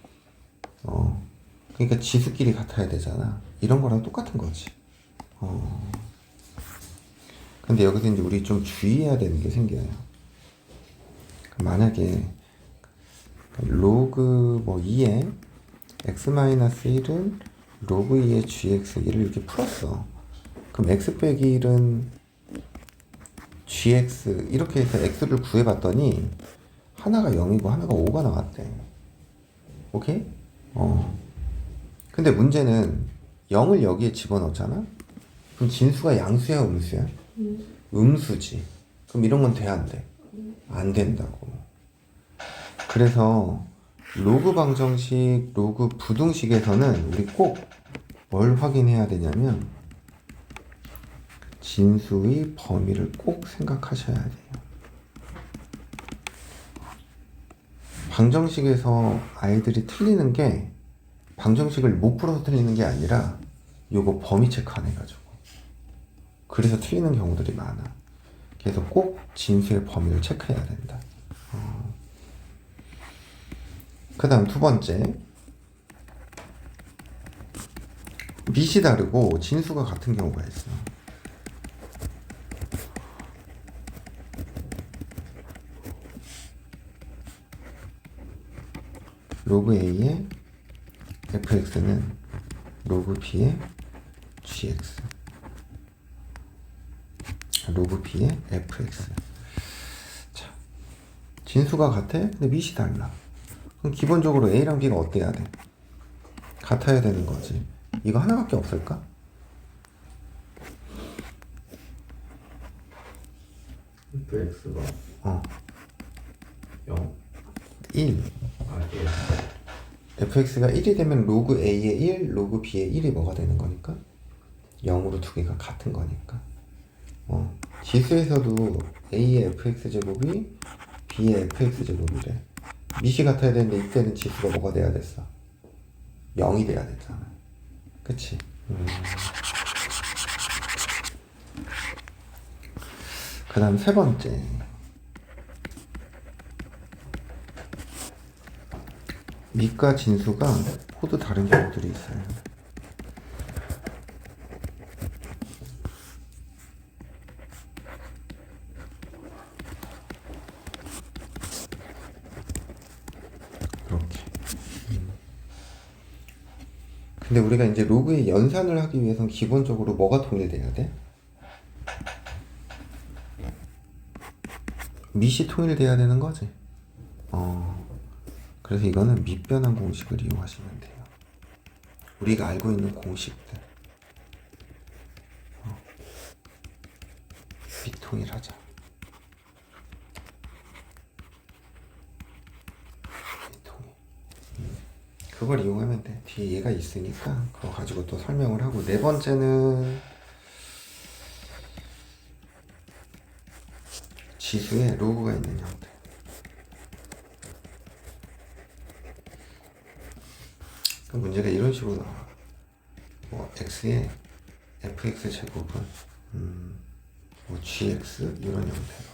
그러니까 지수끼리 같아야 되잖아. 이런 거랑 똑같은 거지. 근데 여기서 이제 우리 좀 주의해야 되는 게 생겨요. 만약에 로그 2에 x-1은 로그 2의 gx1을 이렇게 풀었어. 그럼 x 빼기 1은 gx 이렇게 해서 x를 구해봤더니 하나가 0이고 하나가 5가 나왔대. 오케이? 근데 문제는 0을 여기에 집어넣잖아? 그럼 진수가 양수야, 음수야? 음수지. 그럼 이런 건 돼, 안 돼? 안 된다고. 그래서 로그 방정식, 로그 부등식에서는 우리 꼭 뭘 확인해야 되냐면 진수의 범위를 꼭 생각하셔야 돼요. 방정식에서 아이들이 틀리는 게 방정식을 못 풀어서 틀리는 게 아니라 요거 범위 체크 안 해가지고, 그래서 틀리는 경우들이 많아. 그래서 꼭 진수의 범위를 체크해야 된다. 그 다음 두 번째, 밑이 다르고 진수가 같은 경우가 있어. 로그 A의 fx는 로그 B의 gx, 로그 B의 fx. 자, 진수가 같아? 근데 밑이 달라. 그럼 기본적으로 A랑 B가 어때야 돼? 같아야 되는 거지. 이거 하나밖에 없을까? fx가 0. 1. 아, 1. fx가 1이 되면 로그 A의 1, 로그 B의 1이 뭐가 되는 거니까? 0으로 두 개가 같은 거니까. 지수에서도 A의 fx 제곱이 B의 fx 제곱이래. 밑이 같아야 되는데 이때는 지수가 뭐가 돼야 됐어? 0이 돼야 됐잖아. 그치? 그 다음 세 번째, 밑과 진수가 모두 다른 경우들이 있어요. 이렇게. 근데 우리가 이제 로그의 연산을 하기 위해서는 기본적으로 뭐가 통일돼야 돼? 밑이 통일돼야 되는 거지. 그래서 이거는 밑변환 공식을 이용하시면 돼요. 우리가 알고 있는 공식들. 밑통일하자. 밑통일. 그걸 이용하면 돼. 뒤에 얘가 있으니까 그거 가지고 또 설명을 하고. 네 번째는 지수에 로그가 있는 형태. 그 문제가 이런 식으로 나와. x의 fx 제곱은 gx 이런 형태로,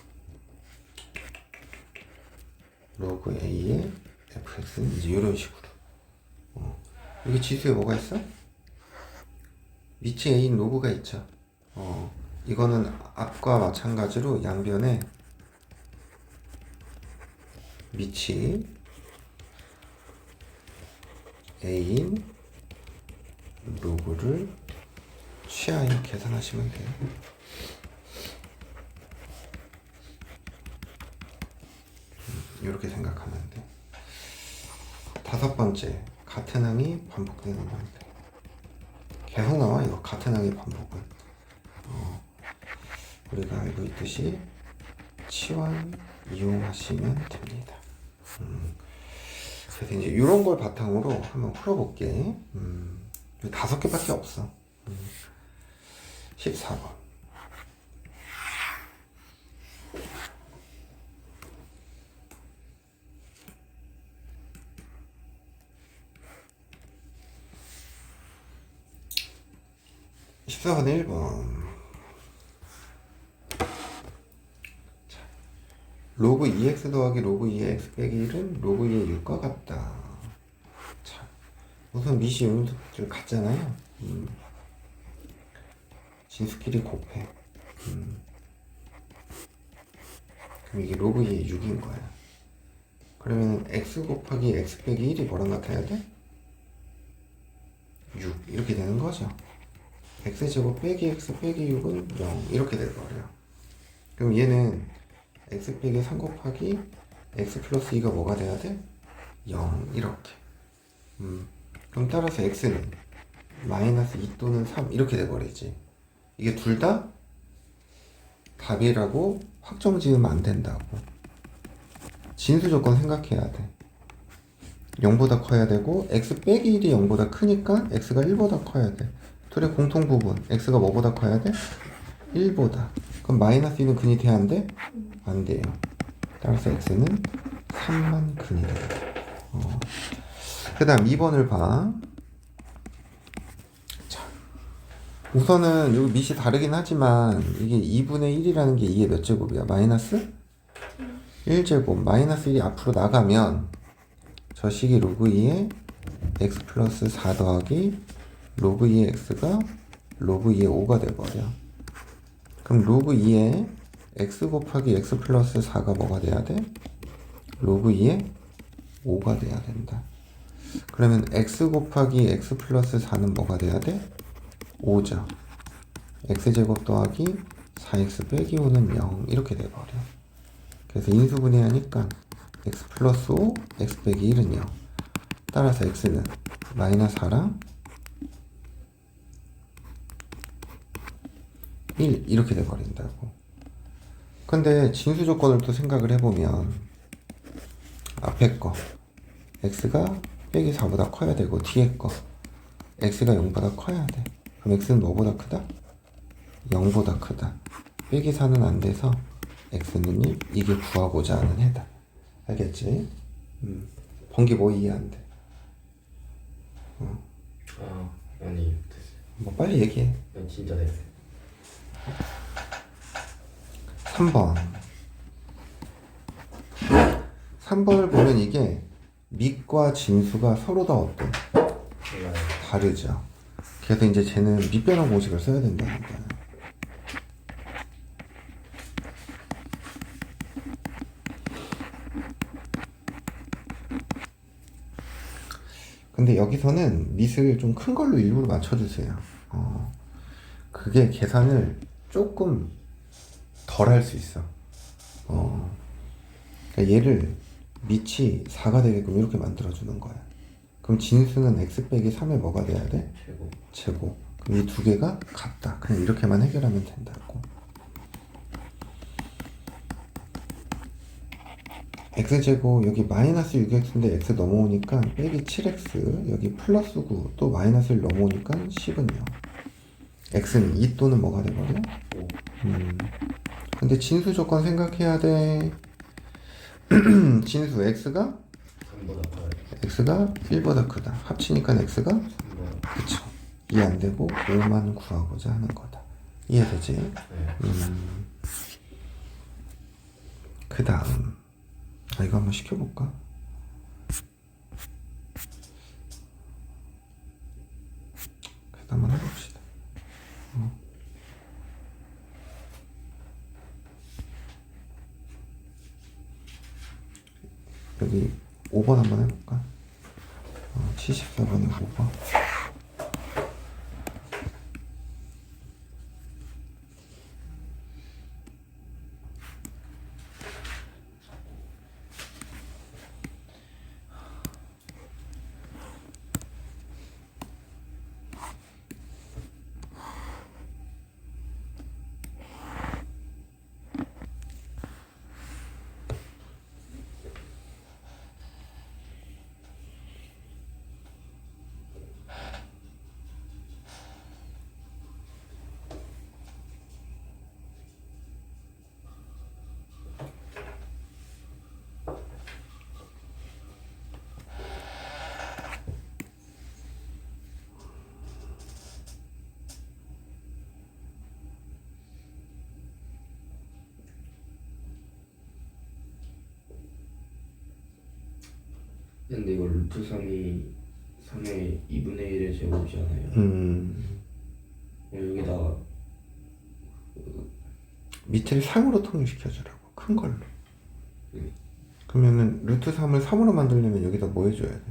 로그 a의 fx는 이제 이런 식으로. 여기 지수에 뭐가 있어? 밑에 a인 로그가 있죠. 이거는 앞과 마찬가지로 양변에 밑이 A인 로그를 취하여 계산하시면 돼요. 이렇게 생각하면 돼. 다섯 번째, 같은 항이 반복되는 형태. 계속 나와 이거 같은 항의 반복은. 우리가 알고 있듯이 치환 이용하시면 됩니다. 그래서 이제 이런 걸 바탕으로 한번 풀어볼게. 다섯 개밖에 없어. 14번. (14번) 1번. 로그 2x 더하기 로그 2의 x 빼기 1은 로그 2의 6과 같다. 자, 우선 미시 요인들 같잖아요. 진수끼리 곱해. 그럼 이게 로그 2의 6인 거야. 그러면 x 곱하기 x 빼기 1이 뭐랑 같아야 돼? 6 이렇게 되는 거죠. x제곱 빼기 x 빼기 6은 0 이렇게 돼버려요. 그럼 얘는 x 빼기 3 곱하기 x 플러스 2가 뭐가 돼야 돼? 0 이렇게. 그럼 따라서 x는 마이너스 2 또는 3 이렇게 돼버리지. 이게 둘 다 답이라고 확정 지으면 안 된다고. 진수 조건 생각해야 돼. 0보다 커야 되고 x 빼기 1이 0보다 크니까 x가 1보다 커야 돼. 둘의 공통 부분 x가 뭐보다 커야 돼? 1보다. 그럼 마이너스 2는 근이 돼야 안 돼? 안 돼요. 따라서 x는 3만 근이 돼요. 그 다음 2번을 봐. 자, 우선은 여기 밑이 다르긴 하지만 이게 2분의 1이라는 게 2의 몇 제곱이야? 마이너스 1제곱. 마이너스 1이 앞으로 나가면 저 식이 로그 2의 x 플러스 4 더하기 로그 2의 x가 로그 2의 5가 돼버려. 그럼 로그 2의 x 곱하기 x 플러스 4가 뭐가 돼야 돼? 로그 2의 5가 돼야 된다. 그러면 x 곱하기 x 플러스 4는 뭐가 돼야 돼? 5죠. x제곱 더하기 4x 빼기 5는 0 이렇게 돼버려. 그래서 인수분해하니까 x 플러스 5, x 빼기 1은 0. 따라서 x는 마이너스 4랑 1 이렇게 돼버린다고. 근데 진수 조건을 또 생각을 해보면 앞에 거 x가 빼기 4보다 커야 되고 뒤에 거 x가 0보다 커야 돼. 그럼 x는 뭐보다 크다? 0보다 크다. 빼기 4는 안 돼서 x는 1. 이게 구하고자 하는 해다. 알겠지? 번기 뭐 이해 안 돼? 아니 됐어요. 뭐 빨리 얘기해. 난 진짜 됐어요. 3번. 3번을 보면 이게 밑과 진수가 서로 다 어때? 몰라요. 다르죠. 그래서 이제 쟤는 밑변환 공식을 써야 된다는 거야. 근데 여기서는 밑을 좀 큰 걸로 일부러 맞춰주세요. 그게 계산을 조금 덜 할 수 있어. 그러니까 얘를 밑이 4가 되게끔 이렇게 만들어주는 거야. 그럼 진수는 x 빼기 3에 뭐가 돼야 돼? 제곱. 그럼 이 두 개가 같다. 그냥 이렇게만 해결하면 된다고. x제곱 여기 마이너스 6x인데 x 넘어오니까 빼기 7x 여기 플러스 9 또 마이너스를 넘어오니까 10은 0. x는 2 또는 뭐가 돼버려? 5. 근데 진수 조건 생각해야 돼. 진수 x가 3보다 커요. x가 1보다 크다. 합치니까 x가 3보다. 그쵸. 이해 안 되고 5만 구하고자 하는 거다. 이해되지? 네. 그 다음 이거 한번 시켜볼까? 그래도 한번 해봅시다. 여기 5번 한번 해볼까? 74번에 5번. 근데 이거 루트 3이 3의 2분의 1의 제곱이잖아요. 여기다가 밑을 3으로 통일시켜주라고. 큰 걸로. 네. 그러면은 루트 3을 3으로 만들려면 여기다 뭐 해줘야 돼?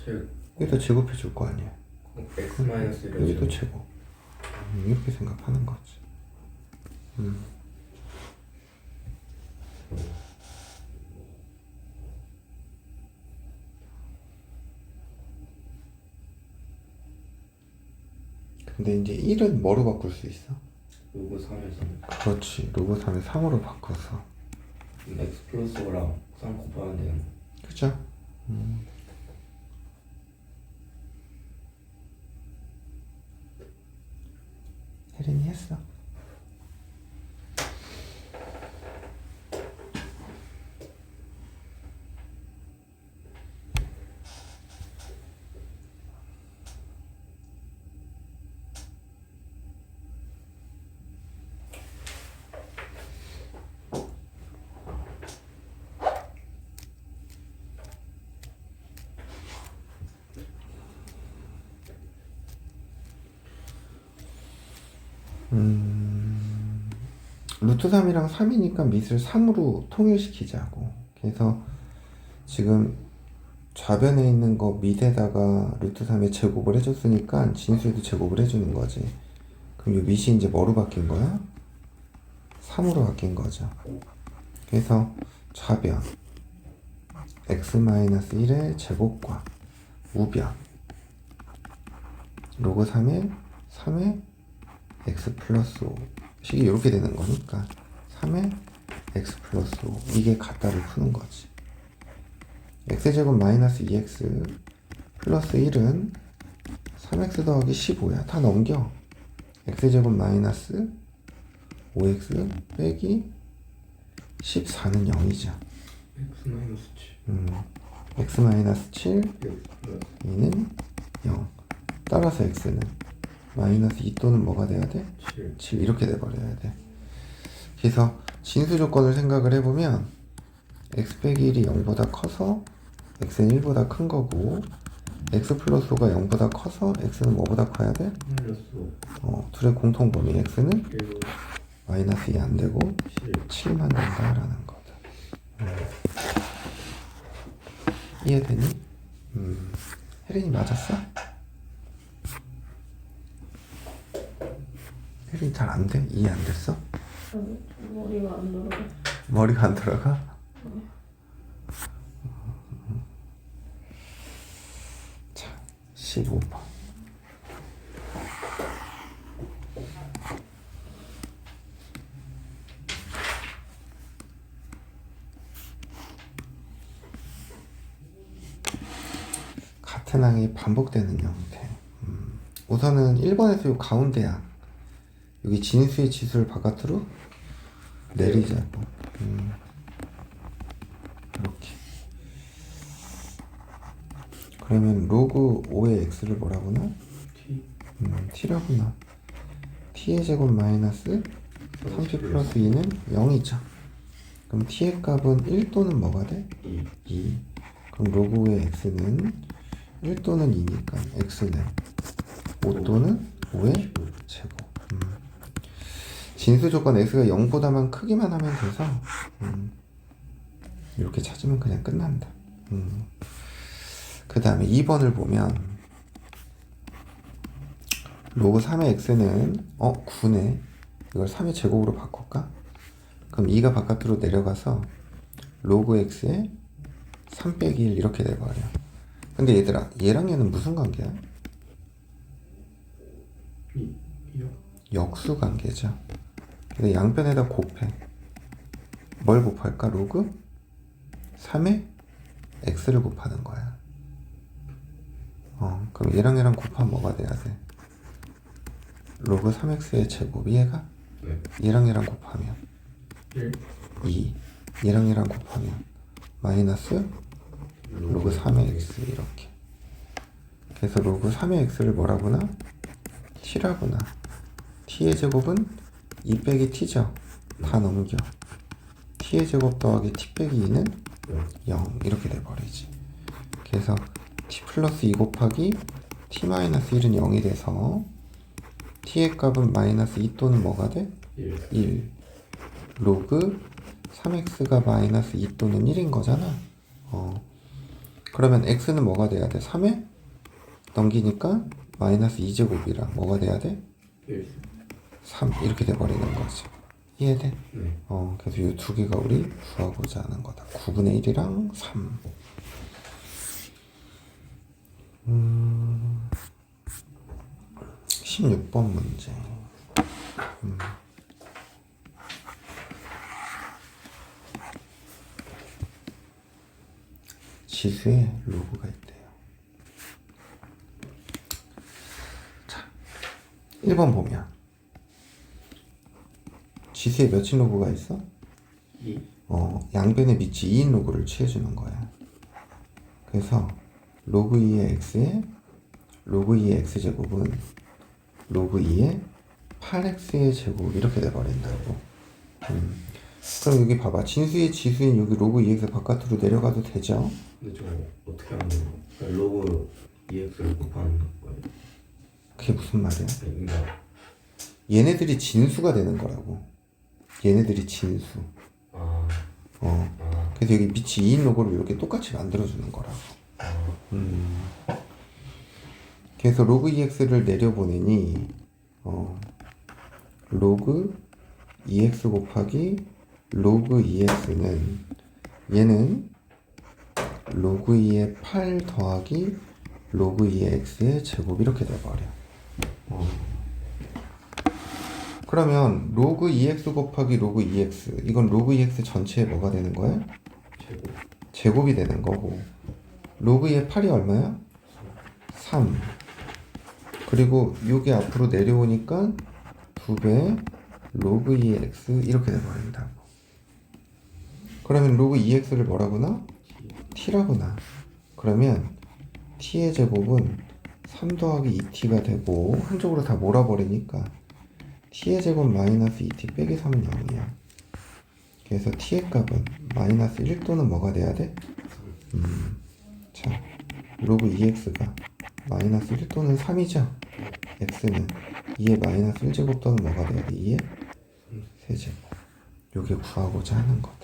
제 여기다 제곱해 줄 거 아니야. x 마이너스 1의 여기도 제곱. 제곱. 이렇게 생각하는 거지. 근데 이제 1은 뭐로 바꿀 수 있어? 로그 3에서 그렇지. 로그 3을 3으로 바꿔서. x 플러스 5랑 3 곱하면 되는 거. 그죠? 혜린이 했어. 루트 3이랑 3이니까 밑을 3으로 통일시키자고. 그래서 지금 좌변에 있는 거 밑에다가 루트 3의 제곱을 해줬으니까 진수에도 제곱을 해주는 거지. 그럼 이 밑이 이제 뭐로 바뀐 거야? 3으로 바뀐 거죠. 그래서 좌변 x-1의 제곱과 우변 로그 3의 x 플러스 5 식이 이렇게 되는 거니까 3의 x 플러스 5 이게 같다를 푸는 거지. x제곱 마이너스 2x 플러스 1은 3x 더하기 15야. 다 넘겨. x제곱 마이너스 5x 빼기 14는 0이죠. x 마이너스 7 x 마이너스 7 x 2는 0. 따라서 x는 마이너스 2 또는 뭐가 돼야 돼? 7 이렇게 돼버려야 돼. 그래서 진수 조건을 생각을 해보면 x 빼기 1이 0보다 커서 x는 1보다 큰 거고 x 플러스 5가 0보다 커서 x는 뭐보다 커야 돼? 마이너스 5 둘의 공통범위 x는 그리고 마이너스 2 안 되고 7만 된다라는 거다. 이해되니? 혜린이 맞았어? 혜린이 잘 안 돼? 이해 안 됐어? 아니, 머리가 안 들어가. 머리가 안 들어가? 자, 15번. 같은 항이 반복되는 형태. 우선은 1번에서 요 가운데야. 여기 진수의 지수를 바깥으로 내리자고. 이렇게. 그러면 로그 5의 x를 뭐라고나? t t라구나. t의 제곱 마이너스 30 플러스 2는 0이죠. 그럼 t의 값은 1 또는 뭐가 돼? 2. 그럼 로그 5의 x는 1 또는 2니까 x는 5 또는 5의 제곱. 진수 조건 x가 0보다만 크기만 하면 돼서 이렇게 찾으면 그냥 끝난다. 그 다음에 2번을 보면 로그 3의 x는 9네. 이걸 3의 제곱으로 바꿀까? 그럼 2가 바깥으로 내려가서 로그 x에 3 빼기 1 이렇게 돼버려. 근데 얘들아, 얘랑 얘는 무슨 관계야? 역수 관계죠. 그래서 양변에다 곱해. 뭘 곱할까? 로그 3에 x를 곱하는 거야. 그럼 얘랑 곱하면 뭐가 돼야 돼? 로그 3x의 제곱. 얘가? 네. 얘랑 곱하면 2. 얘랑 곱하면 마이너스 로그 3의 x 이렇게. 그래서 로그 3의 x를 뭐라구나? t라구나. t의 제곱은 2 빼기 t죠. 다 넘겨. t의 제곱 더하기 t 빼기 2는 0 이렇게 돼버리지. 그래서 t 플러스 2 곱하기 t 마이너스 1은 0이 돼서 t의 값은 마이너스 2 또는 뭐가 돼? 1. 로그 3x가 마이너스 2 또는 1인 거잖아. 그러면 x는 뭐가 돼야 돼? 3에 넘기니까 마이너스 2제곱이랑 뭐가 돼야 돼? 3 이렇게 돼버리는 거지. 이해돼? 네. 그래서 이 두 개가 우리 구하고자 하는 거다. 9분의 1이랑 3. 16번 문제. 지수에 로그가 있대요. 자, 1번 보면 지수에 몇인 로그가 있어? 2. 양변의 밑이 2인 로그를 취해주는 거야. 그래서 로그 2의 x에 로그 2의 x제곱은 로그 2의 8x의 제곱 이렇게 돼버린다고. 그럼 여기 봐봐. 진수의 지수인 여기 로그 2x 바깥으로 내려가도 되죠? 근데 저거 어떻게 하는 거예요? 그러니까 로그 2x를 곱하는 거예요? 그게 무슨 말이야? 그러니까 얘네들이 진수가 되는 거라고. 얘네들이 진수. 그래서 여기 밑이 2인 로그를 이렇게 똑같이 만들어주는 거라고. 그래서 로그 2x를 내려보내니 로그 2x 곱하기 로그 2x는 얘는 로그 2의 8 더하기 로그 2의 x의 제곱 이렇게 돼버려. 그러면 로그 2x 곱하기 로그 2x 이건 로그 2x 전체에 뭐가 되는 거야? 제곱이 되는 거고, 로그 2의 8이 얼마야? 3. 그리고 요게 앞으로 내려오니까 2배 로그 2의 x 이렇게 돼버린다고. 그러면 로그 2x를 뭐라구나? t라구나. 그러면 t의 제곱은 3 더하기 2t가 되고 한쪽으로 다 몰아버리니까 t의 제곱 마이너스 2t 빼기 3은 0이야. 그래서 t의 값은 마이너스 1 또는 뭐가 돼야 돼? 자, 로그 2x가 마이너스 1 또는 3이죠? x는 2의 마이너스 1제곱 또는 뭐가 돼야 돼? 2의 세제곱. 요게 구하고자 하는 거다.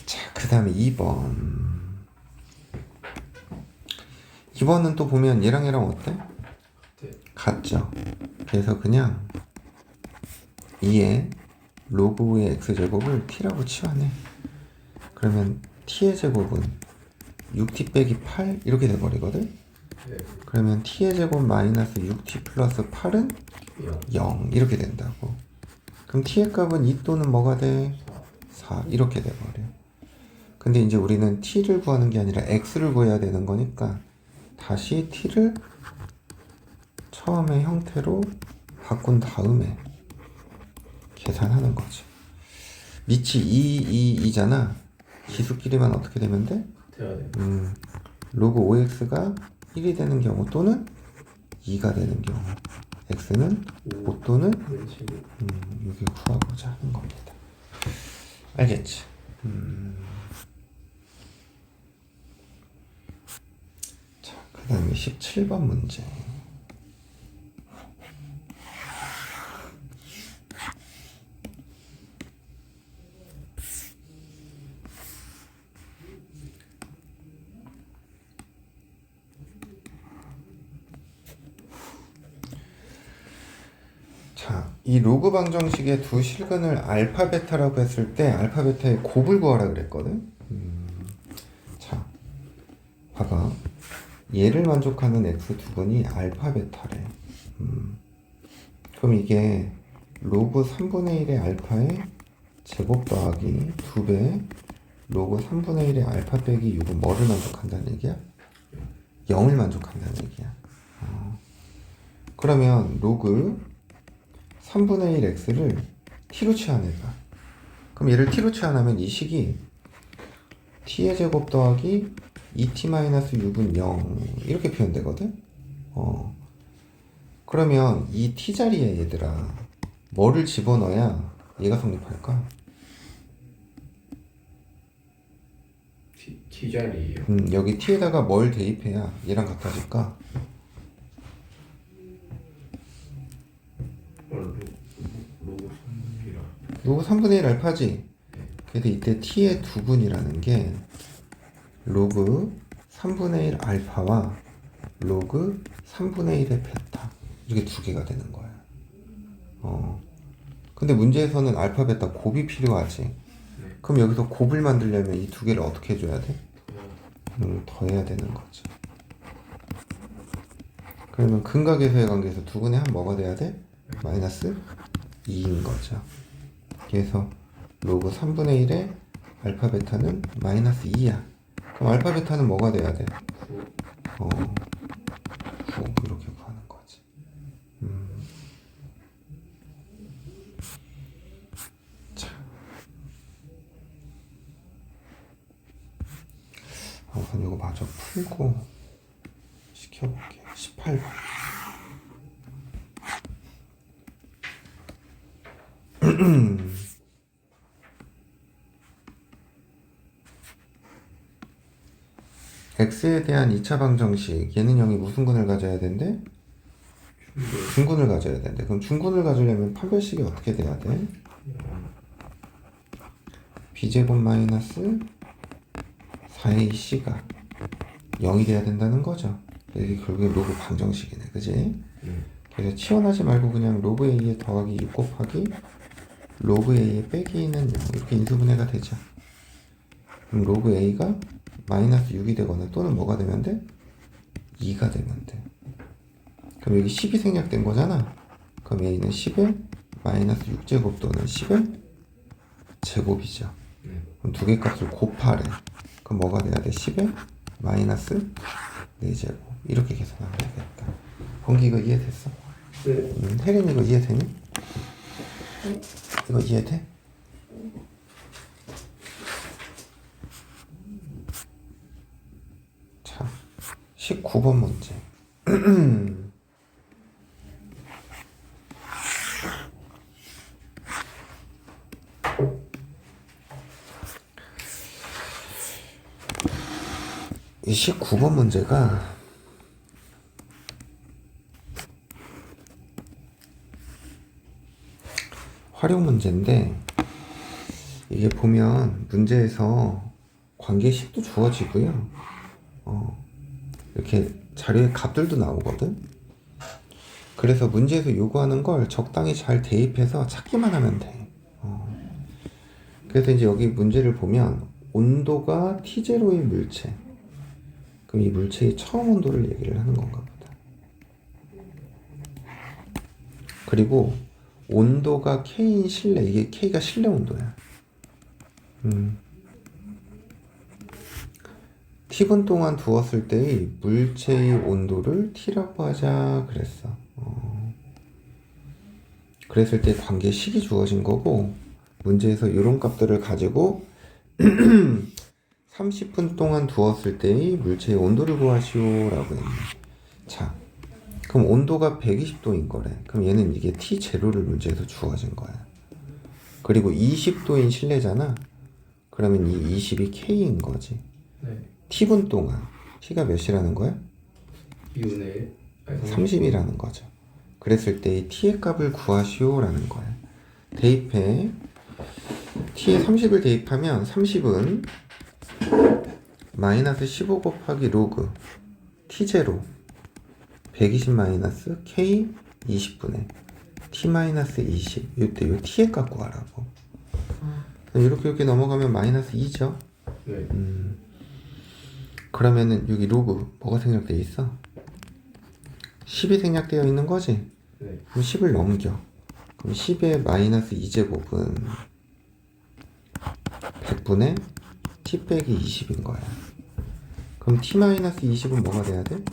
자, 그 다음에 2번. 2번은 또 보면 얘랑 어때? 같죠? 그래서 그냥 2의 로그의 x제곱을 t라고 치환해. 그러면 t의 제곱은 6t 빼기 8 이렇게 돼버리거든? 그러면 t의 제곱 마이너스 6t 플러스 8은 0 이렇게 된다고. 그럼 t의 값은 2 또는 뭐가 돼? 4 이렇게 돼버려. 근데 이제 우리는 t를 구하는 게 아니라 x를 구해야 되는 거니까 다시 t를 처음의 형태로 바꾼 다음에 계산하는 거지. 밑이 2, 2잖아. 지수끼리만 어떻게 되면 돼? 로그 5x가 1이 되는 경우 또는 2가 되는 경우 x는 5 또는 이게 구하고자 하는 겁니다. 알겠지? 자, 그 다음에 17번 문제. 이 로그 방정식의 두 실근을 알파 베타라고 했을 때 알파 베타의 곱을 구하라 그랬거든. 자, 봐봐. 얘를 만족하는 x 두근이 알파 베타래. 그럼 이게 로그 3분의 1의 알파의 제곱 더하기 2배 로그 3분의 1의 알파 빼기 6은 뭐를 만족한다는 얘기야? 0을 만족한다는 얘기야. 그러면 로그 3분의 1 x를 t로 치환해봐. 그럼 얘를 t로 치환하면 이 식이 t의 제곱 더하기 2t-6은 0 이렇게 표현되거든. 그러면 이 t 자리에 얘들아 뭐를 집어넣어야 얘가 성립할까? t 자리예요. 여기 t에다가 뭘 대입해야 얘랑 같아질까? 로그 3분의 1 알파지. 그래서 이때 t의 두분이라는 게 로그 3분의 1 알파와 로그 3분의 1의 베타 이렇게 두 개가 되는 거야. 근데 문제에서는 알파 베타 곱이 필요하지. 그럼 여기서 곱을 만들려면 이 두 개를 어떻게 해줘야 돼? 더해야 되는 거지. 그러면 근각에서의 관계에서 두근의 한 뭐가 돼야 돼? 마이너스 2인 거죠. 그래서 로그 3분의 1의 알파 베타는 마이너스 2야. 그럼 알파 베타는 뭐가 돼야 돼? 9 이렇게 구하는 거지. 자, 우선 이거 마저 풀고 시켜볼게요. 18번. x에 대한 2차 방정식 얘는 0이 무슨 근을 가져야 된대? 중근을 가져야 된대. 그럼 중근을 가지려면 판별식이 어떻게 돼야 돼? b제곱 마이너스 4ac가 0이 돼야 된다는 거죠. 이게 결국에 로그 방정식이네, 그지? 그래서 치환하지 말고 그냥 로그 a에 더하기 6 곱하기 로그 a에 빼기는 0 이렇게 인수분해가 되죠. 그럼 로그 a가 마이너스 6이 되거나 또는 뭐가 되면 돼? 2가 되면 돼. 그럼 여기 10이 생략된 거잖아. 그럼 a는 10의 마이너스 6제곱 또는 10의 제곱이죠. 그럼 두 개 값을 곱하래. 그럼 뭐가 돼야 돼? 10의 마이너스 4제곱 이렇게 계산하면 되겠다. 범기 이거 이해됐어? 네. 혜린이 이거 이해되니? 이거 이해돼? 자, 19번 문제. 이 19번 문제가 활용 문제인데 이게 보면 문제에서 관계식도 주어지고요. 이렇게 자료에 값들도 나오거든. 그래서 문제에서 요구하는 걸 적당히 잘 대입해서 찾기만 하면 돼. 그래서 이제 여기 문제를 보면 온도가 T0의 물체. 그럼 이 물체의 처음 온도를 얘기를 하는 건가 보다. 그리고 온도가 K인 실내, 이게 K가 실내 온도야. T분 동안 두었을 때의 물체의 온도를 T라고 하자 그랬어. 그랬을 때 관계식이 주어진 거고 문제에서 이런 값들을 가지고 30분 동안 두었을 때의 물체의 온도를 구하시오 라고 했네. 자, 그럼 온도가 120도인 거래. 그럼 얘는 이게 T0를 문제에서 주어진 거야. 그리고 20도인 실내잖아. 그러면 이 20이 K인 거지. 네. T분 동안 T가 몇이라는 거야? 2분의 30이라는 거죠. 그랬을 때 이 T의 값을 구하시오 라는 거야. 대입해. T에 30을 대입하면 30은 마이너스 15 곱하기 로그 T0 120 마이너스 K 20분의 t-20 이때 요 t에 갖고 가라고. 이렇게 넘어가면 마이너스 2죠. 네. 그러면은 여기 로그 뭐가 생략되어 있어? 10이 생략되어 있는 거지? 네. 그럼 10을 넘겨. 그럼 10의 마이너스 2제곱은 100분의 t 빼기 20인 거야. 그럼 t 마이너스 20은 뭐가 돼야 돼?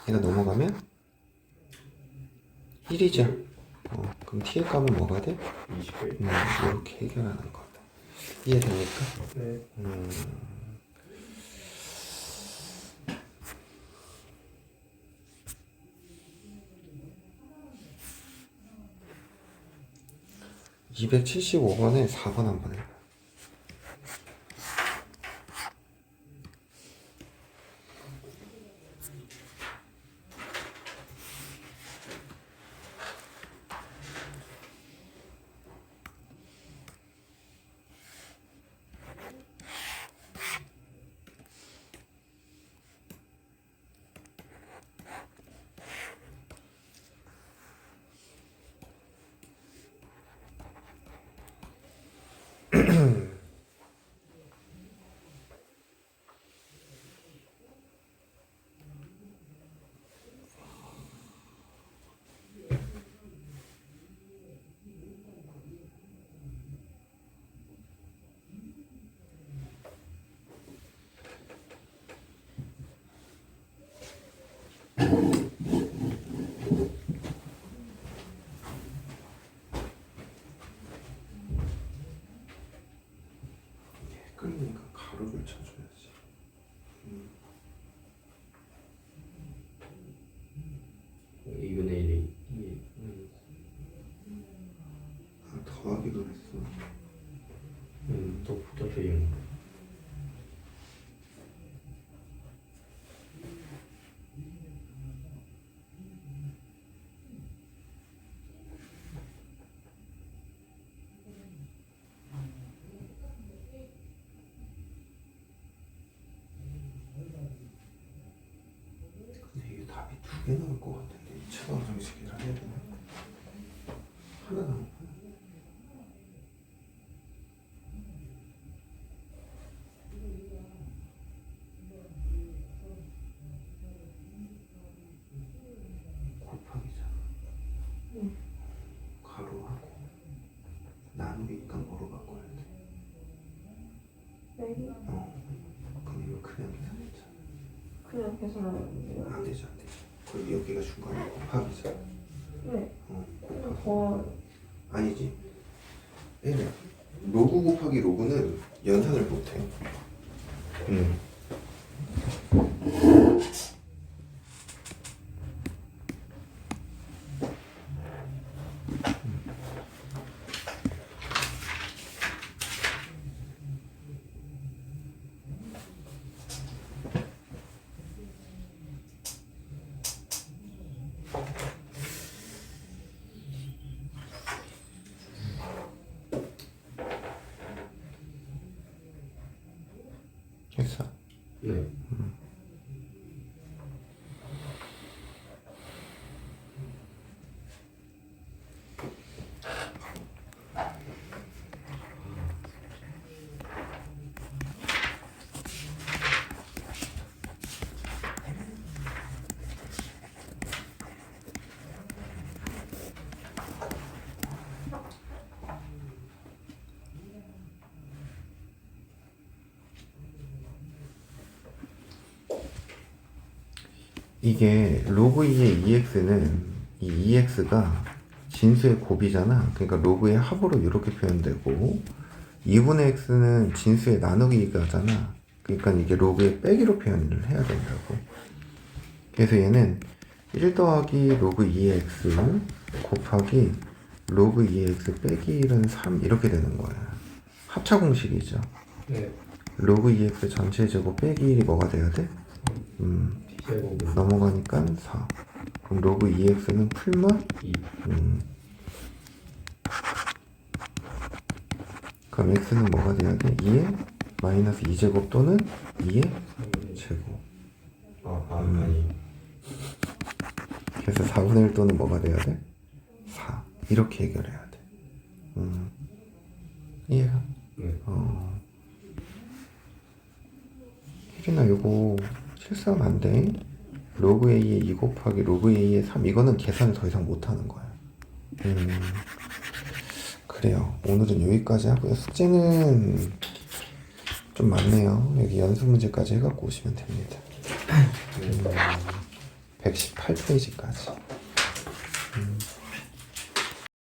얘가 넘어가면 1이죠. 그럼 t의 값은 뭐가 돼? 20배. 이렇게 해결하는 거다. 이해됩니까? 네. 275번에 4번 한번 해봐. 헷갈리니까 가로를 쳐줘야지. 2분의 1이 더하기로 했어. 더 복잡해진 거. 근데 이게 답이 2개 나올 것 같은데 2차 방정식이라 해야 되나? 하나 나올 거야. 곱하기잖아. 가로하고 나누기니까 뭐로 바꿔야 돼? 빼기? 그럼 이거 그냥 계산했잖아. 그냥 계산하면 안 되죠, 안 되죠. 그럼 여기가 중간에 곱하기잖아. 네. 곱하기. 더 아니지. 얘는 로그 곱하기 로그는 연산을 못해. 했어. 네. 이게 로그 2의 EX는 이 EX가 진수의 곱이잖아. 그러니까 로그의 합으로 이렇게 표현되고 2분의 X는 진수의 나누기가잖아. 그러니까 이게 로그의 빼기로 표현을 해야 된다고. 그래서 얘는 1 더하기 로그 2의 X 곱하기 로그 2의 X 빼기 1은 3 이렇게 되는 거야. 합차 공식이죠. 네. 로그 2X 전체 제곱 빼기 1이 뭐가 돼야 돼? 제곱은 넘어가니까 4. 그럼 로그 2x는 풀마 2. 그럼 x는 뭐가 돼야 돼? 2의 마이너스 2제곱 또는 2의 제곱. 아니. 그래서 4분의 1 또는 뭐가 돼야 돼? 이렇게 해결해야 돼. 이해가? 네. 혜린아 요거 실수하면 안 돼. 로그 A에 2 곱하기 로그 A에 3 이거는 계산을 더 이상 못하는 거야. 그래요. 오늘은 여기까지 하고요. 숙제는 좀 많네요. 여기 연습 문제까지 해갖고 오시면 됩니다. 118페이지까지.